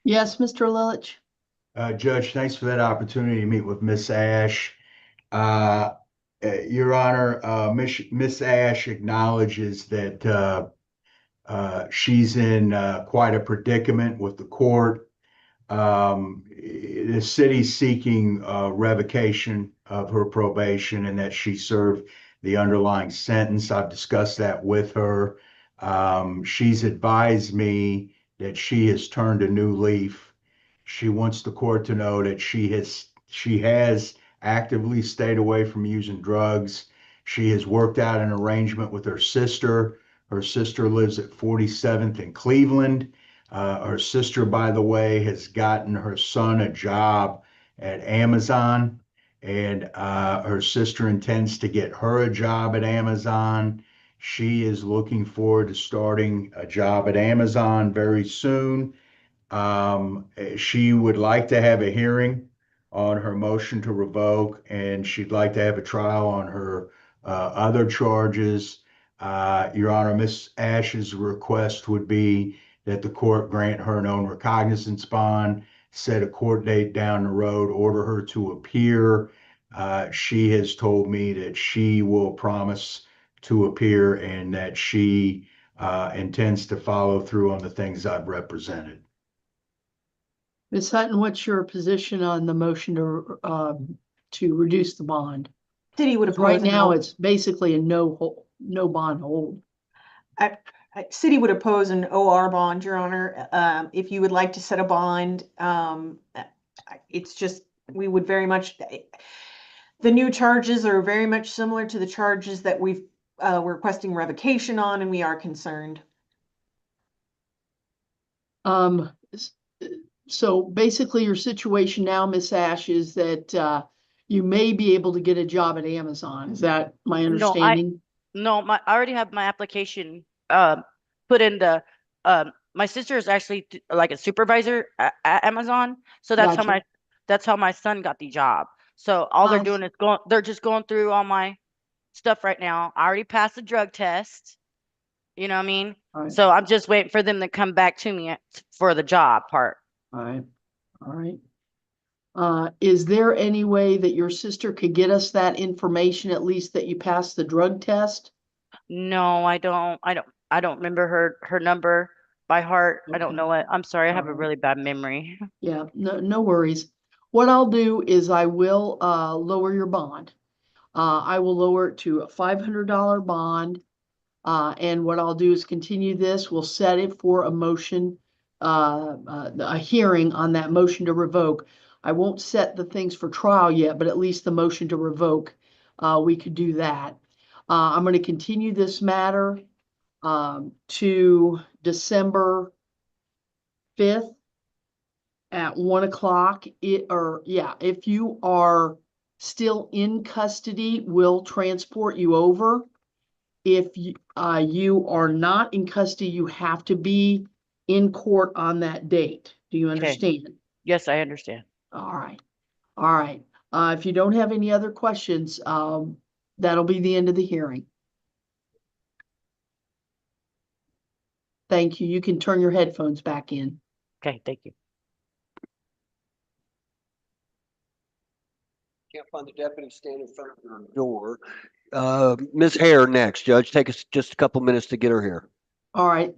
Yes, Mr. Lilich? Judge, thanks for that opportunity to meet with Miss Ash. Uh, Your Honor, Miss Ash acknowledges that she's in quite a predicament with the court. The city's seeking revocation of her probation and that she serve the underlying sentence. I've discussed that with her. She's advised me that she has turned a new leaf. She wants the court to know that she has actively stayed away from using drugs. She has worked out an arrangement with her sister. Her sister lives at 47th in Cleveland. Her sister, by the way, has gotten her son a job at Amazon, and her sister intends to get her a job at Amazon. She is looking forward to starting a job at Amazon very soon. She would like to have a hearing on her motion to revoke, and she'd like to have a trial on her other charges. Your Honor, Miss Ash's request would be that the court grant her an own recognizance bond, set a court date down the road, order her to appear. She has told me that she will promise to appear and that she intends to follow through on the things I've represented. Ms. Hutton, what's your position on the motion to reduce the bond? City would 'Cause oppose. right now, it's basically a no bond hold. City would oppose an OR bond, Your Honor. If you would like to set a bond, it's just, we would very much, the new charges are very much similar to the charges that we're requesting revocation on, and we are concerned. So basically your situation now, Miss Ash, is that you may be able to get a job at Amazon. Is that my understanding? I already have my application put in the my sister is actually like a supervisor at Amazon, so Gotcha. that's how my son got the job. So all they're doing is they're just going through all my stuff right now. I already passed the drug test. You know what I mean? All right. So I'm just waiting for them to come back to me for the job part. All right, all right. Is there any way that your sister could get us that information, at least that you passed the drug test? No, I don't. I don't remember her number by heart. I don't Okay. know it. I'm sorry. I have a Alright. really bad memory. Yeah, no worries. What I'll do is I will lower your bond. I will lower it to a $500 bond. And what I'll do is continue this. We'll set it for a motion, a hearing on that motion to revoke. I won't set the things for trial yet, but at least the motion to revoke, we could do that. I'm going to continue this matter to December 5th at 1 o'clock. If you are still in custody, we'll transport you over. If you are not in custody, you have to be in court on that date. Do you understand? Yes, I understand. All right. All right. If you don't have any other questions, that'll be the end of the hearing. Thank you. You can turn your headphones back in. Okay, thank you. Can't find the deputy standing in front of your door. Ms. Hare next, Judge. Take us just a couple minutes to get her here. All right.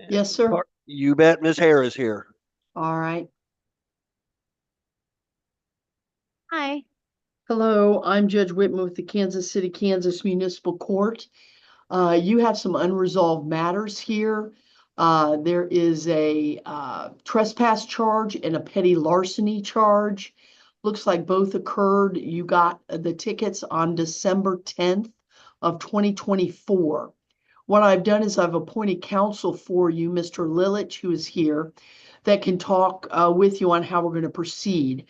Yes, sir. You bet. Ms. Hare is here. All right. Hi. Hello, I'm Judge Whitman with the Kansas City, Kansas Municipal Court. You have some unresolved matters here. There is a trespass charge and a petty larceny charge. Looks like both occurred. You got the tickets on December 10th of 2024. What I've done is I've appointed counsel for you, Mr. Lilich, who is here, that can talk with you on how we're going to proceed.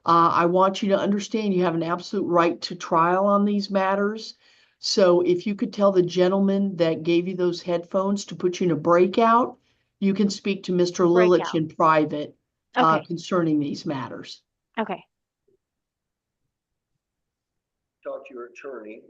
I want you to understand you have an absolute right to trial on these matters. So if you could tell the gentleman that gave you those headphones to put you in a breakout, you can speak to Mr. Lilich Breakout. in private Okay. concerning these matters. Okay. Talk to your attorney.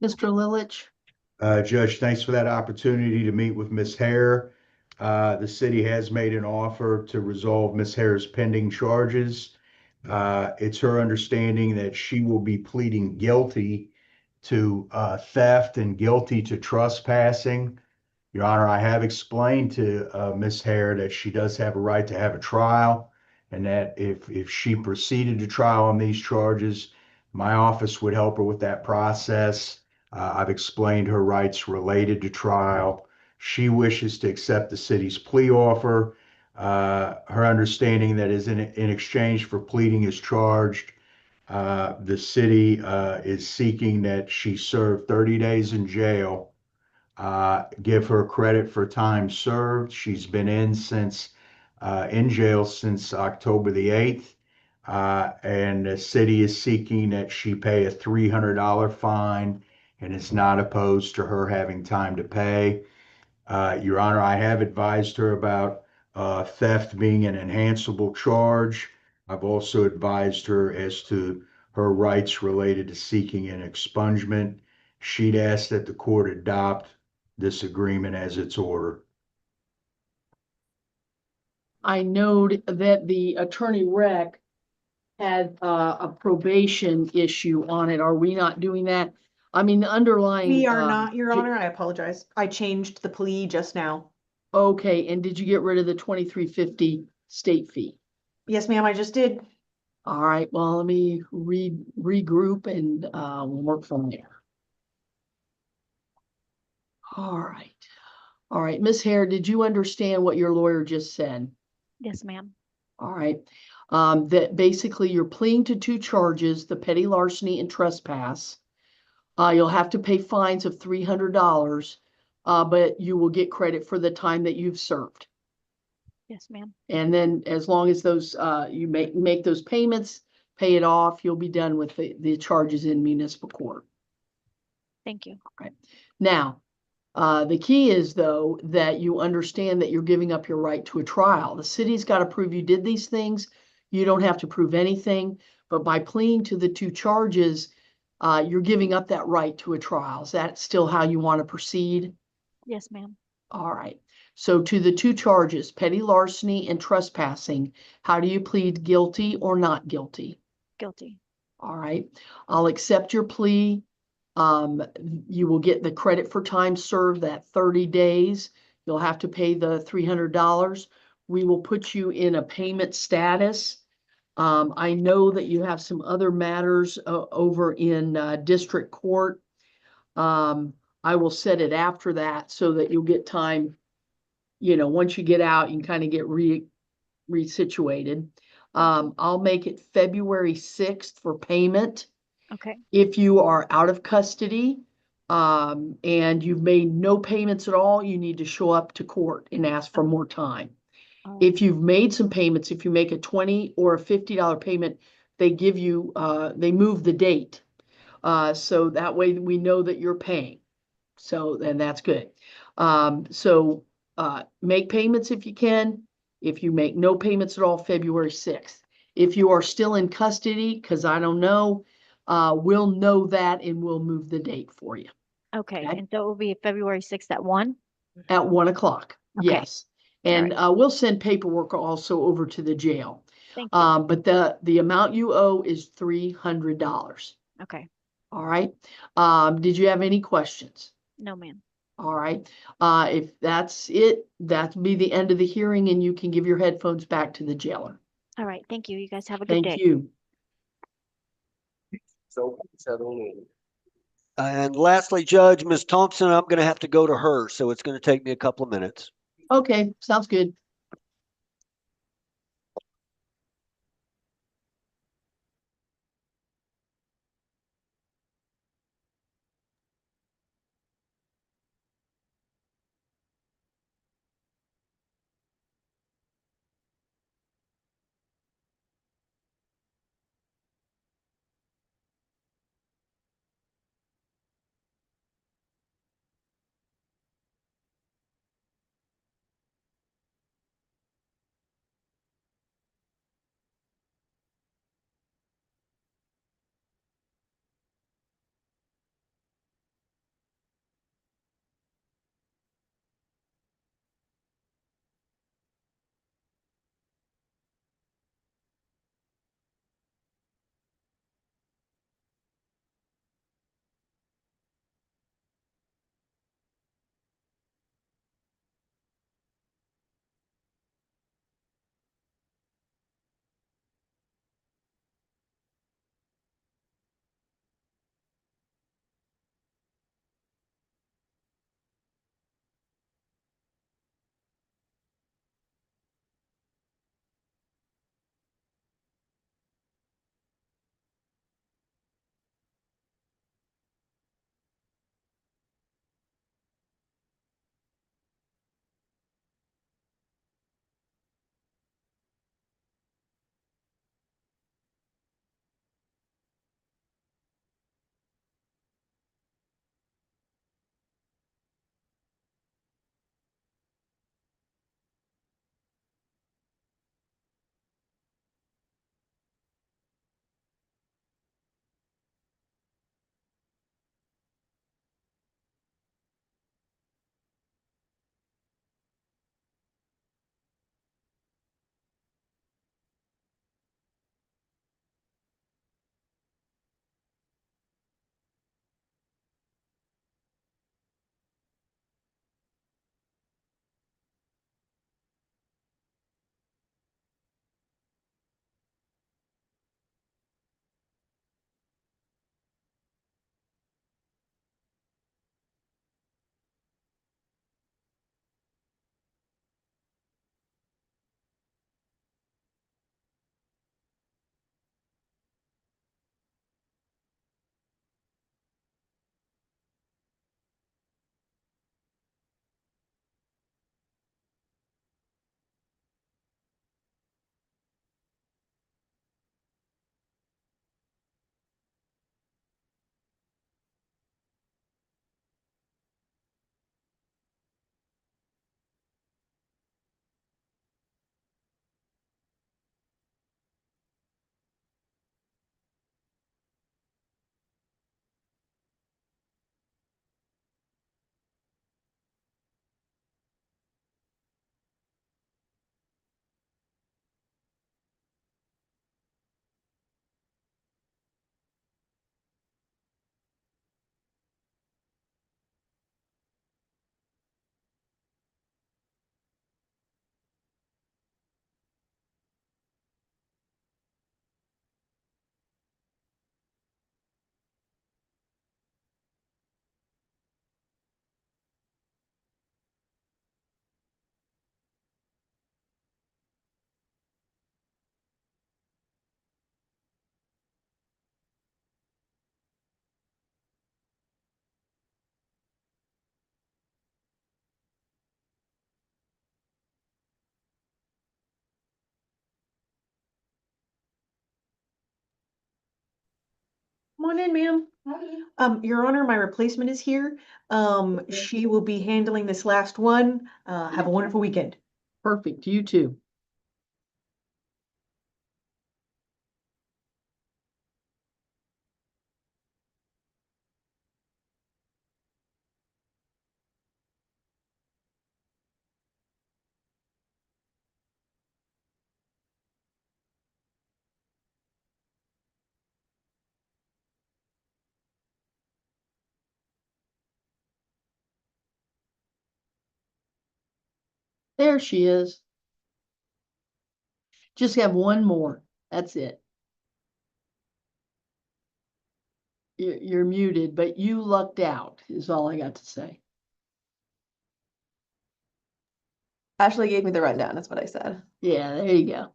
Mr. Lilich? Judge, thanks for that opportunity to meet with Ms. Hare. The city has made an offer to resolve Ms. Hare's pending charges. It's her understanding that she will be pleading guilty to theft and guilty to trespassing. Your Honor, I have explained to Ms. Hare that she does have a right to have a trial, and that if she proceeded to trial on these charges, my office would help her with that process. I've explained her rights related to trial. She wishes to accept the city's plea offer. Her understanding that is in exchange for pleading as charged, the city is seeking that she serve 30 days in jail. Give her credit for time served. She's been in jail since October the 8th. And the city is seeking that she pay a $300 fine and is not opposed to her having time to pay. Your Honor, I have advised her about theft being an enhanceable charge. I've also advised her as to her rights related to seeking an expungement. She'd ask that the court adopt this agreement as its order. I note that the attorney rec had a probation issue on it. Are we not doing that? I mean, the underlying. We are not, Your Honor. I apologize. I changed the plea just now. Okay, and did you get rid of the 2350 state fee? Yes, ma'am, I just did. All right, well, let me regroup and we'll work from there. All right. All right, Ms. Hare, did you understand what your lawyer just said? Yes, ma'am. All right. That basically you're pleading to two charges, the petty larceny and trespass. You'll have to pay fines of $300, but you will get credit for the time that you've served. Yes, ma'am. And then as long as those you make those payments, pay it off, you'll be done with the charges in municipal court. Thank you. All right. Now, the key is, though, that you understand that you're giving up your right to a trial. The city's got to prove you did these things. You don't have to prove anything, but by pleading to the two charges, you're giving up that right to a trial. Is that still how you want to proceed? Yes, ma'am. All right. So to the two charges, petty larceny and trespassing, how do you plead, guilty or not guilty? Guilty. All right. I'll accept your plea. You will get the credit for time served, that 30 days. You'll have to pay the $300. We will put you in a payment status. I know that you have some other matters over in district court. I will set it after that so that you'll get time, once you get out, you can kind of get resituated. I'll make it February 6th for payment. Okay. If you are out of custody, and you've made no payments at all, you need to show up to court and ask for more time. If you've made some payments, if you make a $20 or a $50 payment, they give you, they move the date. So that way we know that you're paying. So, and that's good. Make payments if you can. If you make no payments at all, February 6th. If you are still in custody, because I don't know, we'll know that and we'll move the date for you. Okay. Okay. And so it will be February 6th at 1? At 1 o'clock. Okay. Yes. And we'll send paperwork also over to the jail. Thank you. But the amount you owe is $300. Okay. All right. Did you have any questions? No, ma'am. All right. If that's it, that'll be the end of the hearing and you can give your headphones back to the jailer. All right. Thank you. You guys have a good Thank day. you. So settle in. And lastly, Judge, Ms. Thompson, I'm going to have to go to her, so it's going to take me a couple of minutes. Okay, sounds good. Come on in, ma'am. Your Honor, my replacement is here. She will be handling this last one. Have a wonderful weekend. Perfect. You too. There she is. Just have one more. That's it. You're muted, but you lucked out, is all I got to say. Ashley gave me the rundown, that's what I said. Yeah, there you go.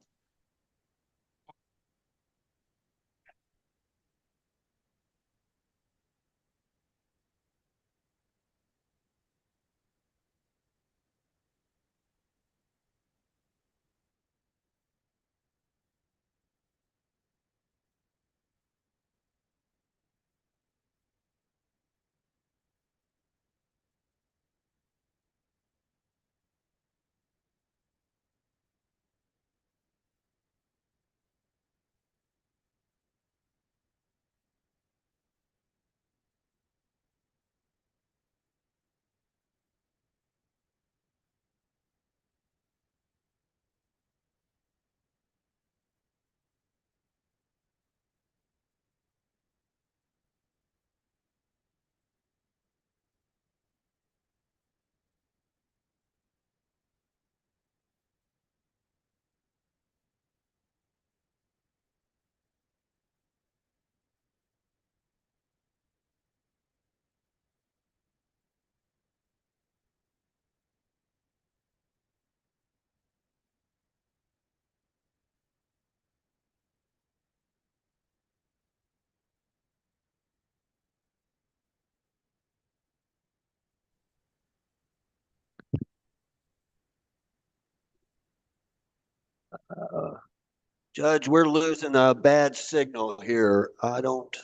Judge, we're losing a bad signal here. I don't.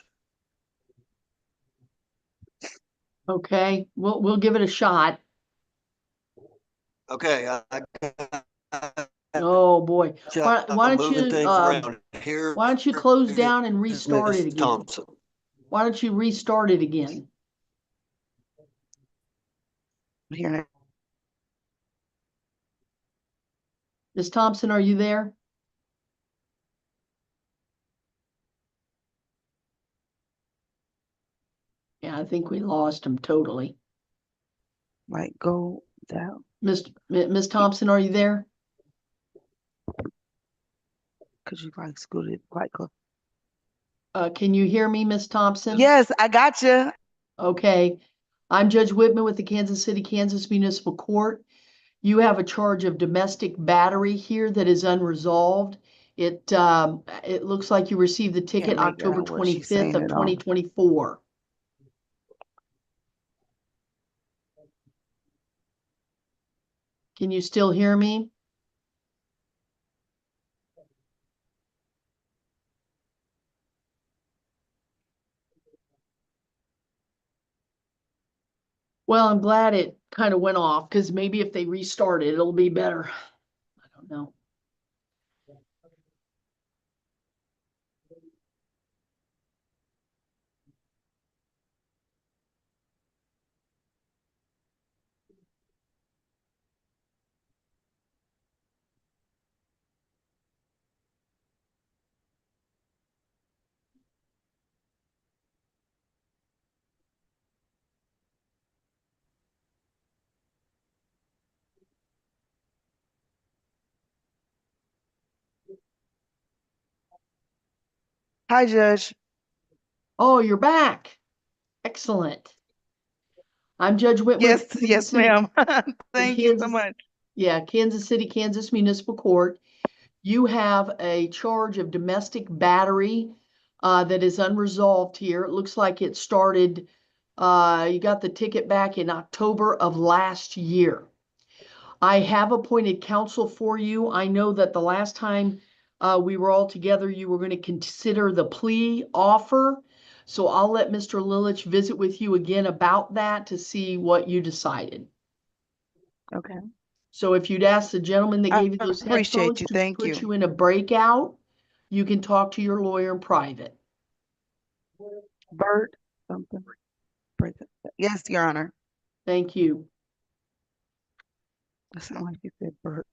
Okay, we'll give it a shot. Okay. Oh boy. Why don't moving you things around here. why don't you close down and restart it Ms. again? Thompson. Why don't you restart it again? Here. Ms. Thompson, are you there? Yeah, I think we lost him totally. Like go down. Miss Thompson, are you there? Cause you like scooted quite close. Can you hear me, Miss Thompson? Yes, I got you. Okay. I'm Judge Whitman with the Kansas City, Kansas Municipal Court. You have a charge of domestic battery here that is unresolved. It looks like you received the ticket make October out what she's 25th saying of at all. 2024. Can you still hear me? Well, I'm glad it kind of went off because maybe if they restart it, it'll be better. I don't know. Hi, Judge. Oh, you're back. Excellent. I'm Judge Whitman. Yes, yes, ma'am. Thank you so much. Yeah, Kansas City, Kansas Municipal Court. You have a charge of domestic battery that is unresolved here. It looks like it started, you got the ticket back in October of last year. I have appointed counsel for you. I know that the last time we were all together, you were going to consider the plea offer. So I'll let Mr. Lilich visit with you again about that to see what you decided. Okay. So if you'd ask the gentleman that I gave you those appreciate headphones you. to Thank put you. you in a breakout, you can talk to your lawyer in private. Bert, something. Yes, Your Honor. Thank you. It sounded like you said Bert.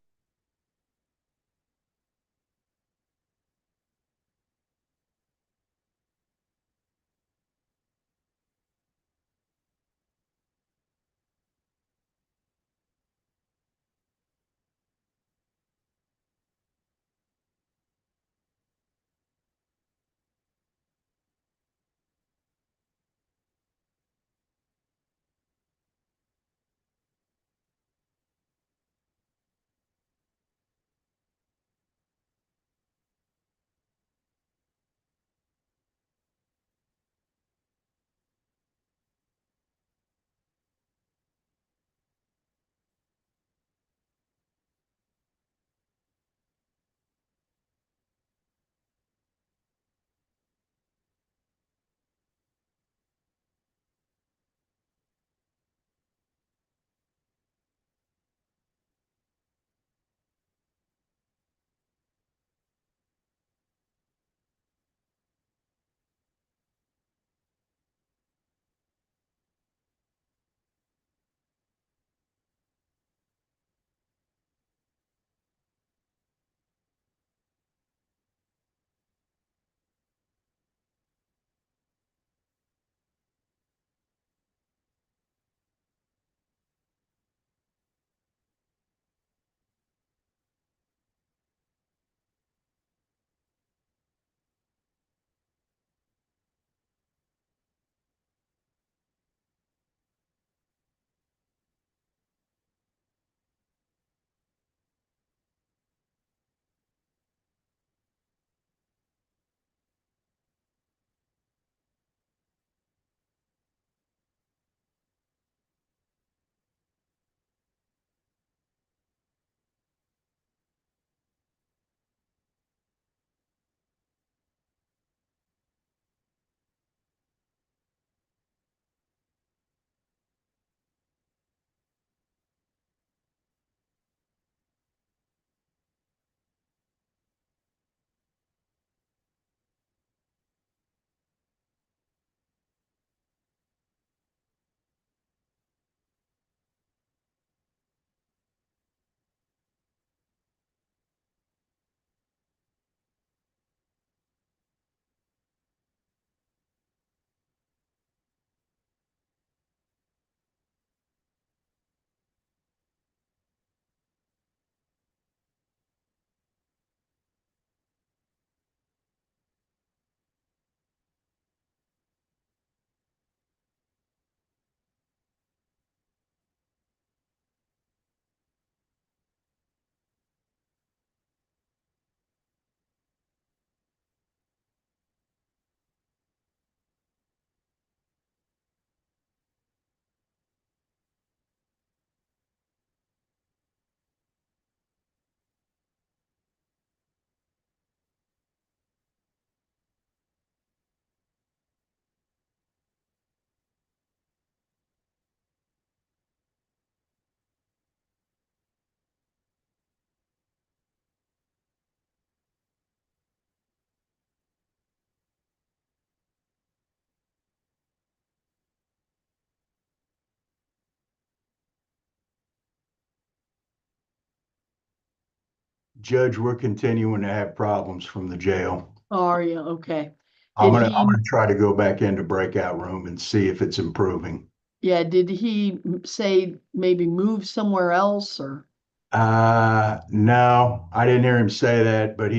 Judge, we're continuing to have problems from the jail. Are you? Okay. I'm Did gonna he, try to go back into breakout room and see if it's improving. yeah, did he say maybe move somewhere else or? No, I didn't hear him say that, but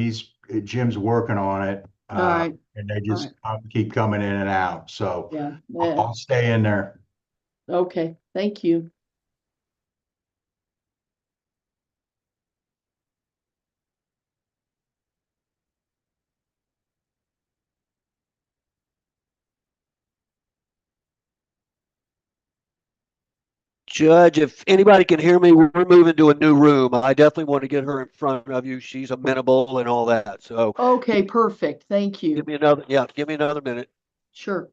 Jim's working on it. All right. And they All just right. keep coming in and out. So Yeah. I'll stay in there. Okay. Thank you. Judge, if anybody can hear me, we're moving to a new room. I definitely want to get her in front of you. She's amenable and all that. So Okay, perfect. Thank you. give me another minute. Sure.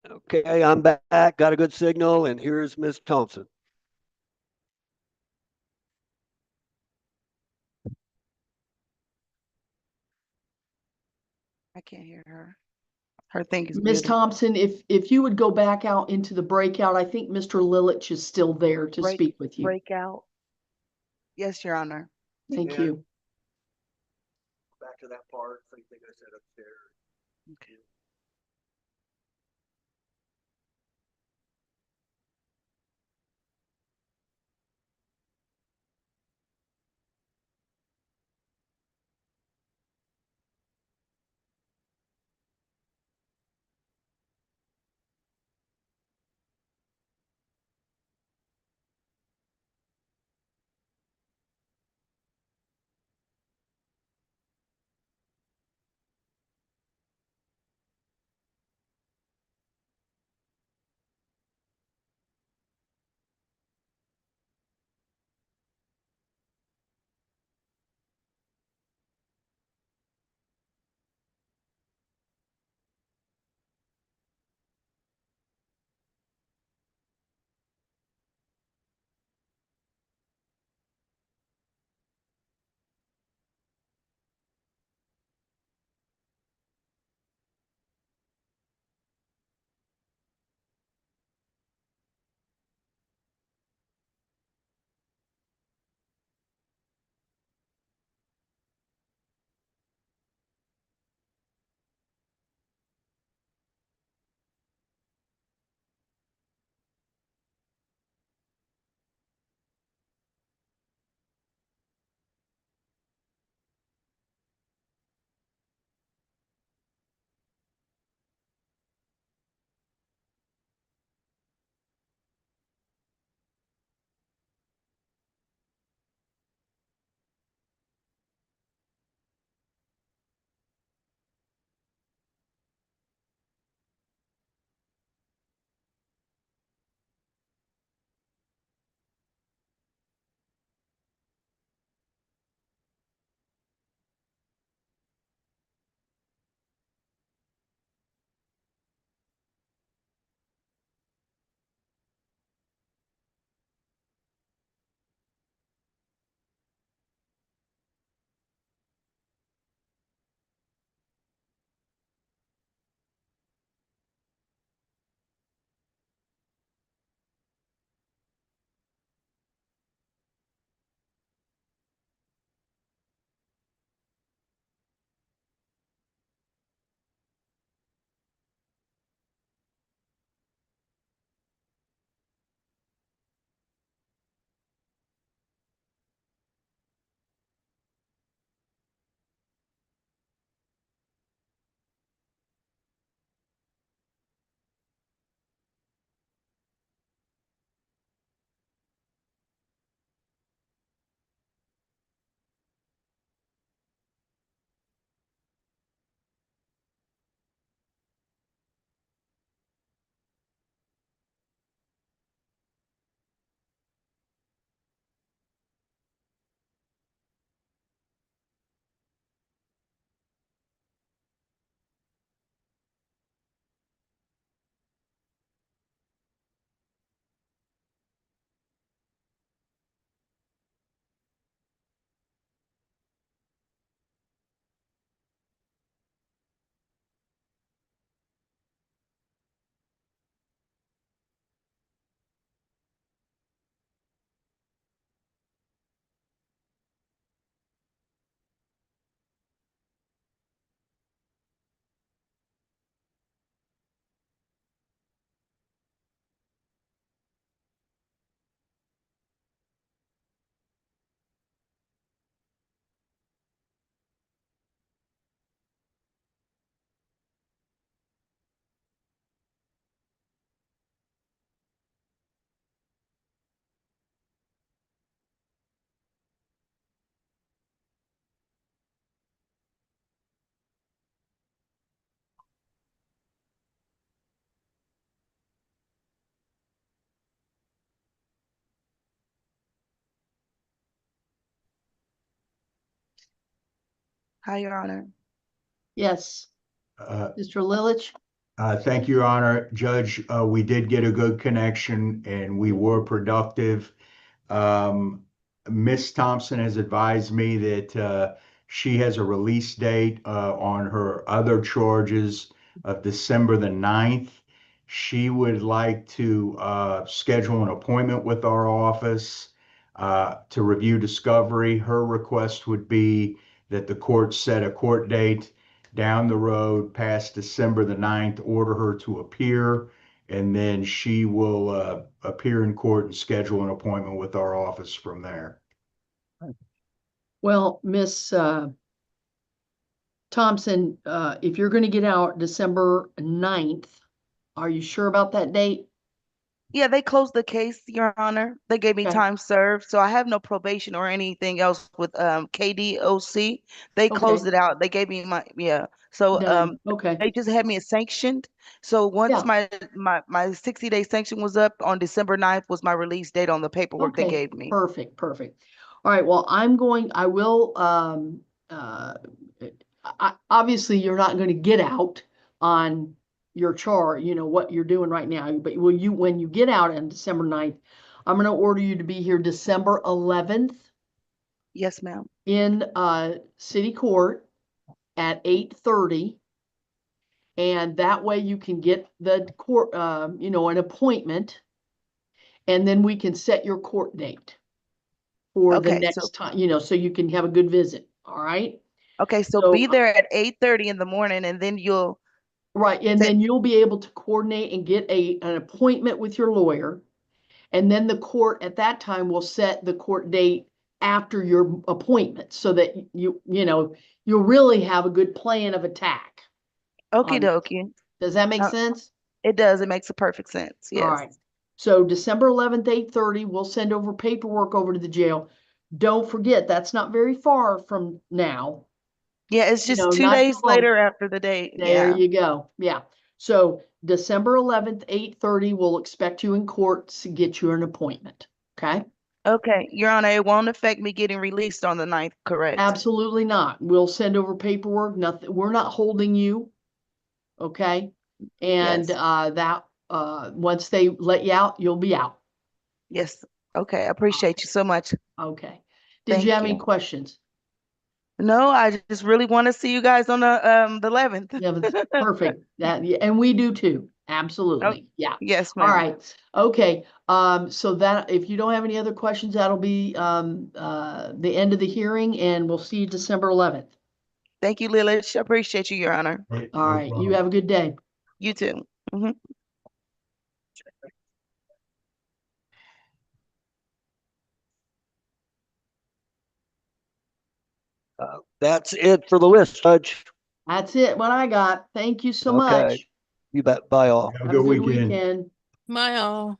Okay, I'm back. Got a good signal, and here's Ms. Thompson. I can't hear her. Her thing is Ms. muted. Thompson, if you would go back out into the breakout, I think Mr. Lilich is still there to speak with you. Breakout. Yes, Your Honor. Thank you. Back to that part, same thing I said upstairs. Okay. Hi, Your Honor. Yes, Uh, Mr. Lilich? Thank you, Your Honor. Judge, we did get a good connection and we were productive. Miss Thompson has advised me that she has a release date on her other charges of December the 9th. She would like to schedule an appointment with our office to review discovery. Her request would be that the court set a court date down the road past December the 9th, order her to appear, and then she will appear in court and schedule an appointment with our office from there. Well, Miss Thompson, if you're going to get out December 9th, are you sure about that date? Yeah, they closed the case, Your Honor. They gave me Okay. time served, so I have no probation or anything else with KDOC. They closed it out. They gave me my So Done. Okay. they just had me sanctioned. So once Yeah. my 60-day sanction was up on December 9th was my release date on the paperwork they Okay. gave me. Perfect. All right. Well, I will obviously you're not going to get out on your chart, you know, what you're doing right now, but when you get out on December 9th, I'm going to order you to be here December 11th Yes, ma'am. in city court at 8:30. And that way you can get the court, you know, an appointment, and then we can set your court date for the Okay, so next time, you know, so you can have a good visit. All right. so So, be there at 8:30 in the morning, and then you'll right. And set. then you'll be able to coordinate and get an appointment with your lawyer. And then the court at that time will set the court date after your appointment so that you know, you'll really have a good plan of attack. Okie dokie. Does that make sense? It does. It makes a perfect sense. All Yes. right. So December 11th, 8:30, we'll send over paperwork over to the jail. Don't forget, that's not very far from now. Yeah, it's You just know, 2 not too days long. later after the date. There Yeah. you go. Yeah. So December 11th, 8:30, we'll expect you in court to get you an appointment. Okay? Okay, Your Honor, it won't affect me getting released on the 9th, correct? Absolutely not. We'll send over paperwork. Nothing. We're not holding you. Okay? And Yes. once they let you out, you'll be out. Yes. Okay, I appreciate you so much. Okay. Did you have any questions? No, I just really want to see you guys on the 11th. Yeah, perfect. And we do too. Oh, Absolutely. Yeah. yes, All ma'am. right. Okay. So that if you don't have any other questions, that'll be the end of the hearing, and we'll see you December 11th. Thank you, Lilich. I appreciate you, Your Honor. All right. You have a good day. You too. Mhm. That's it for the list, Judge. That's it. What I got. Thank you so Okay. much. You bet. Bye all. Have a Have a good good weekend. weekend. Bye all.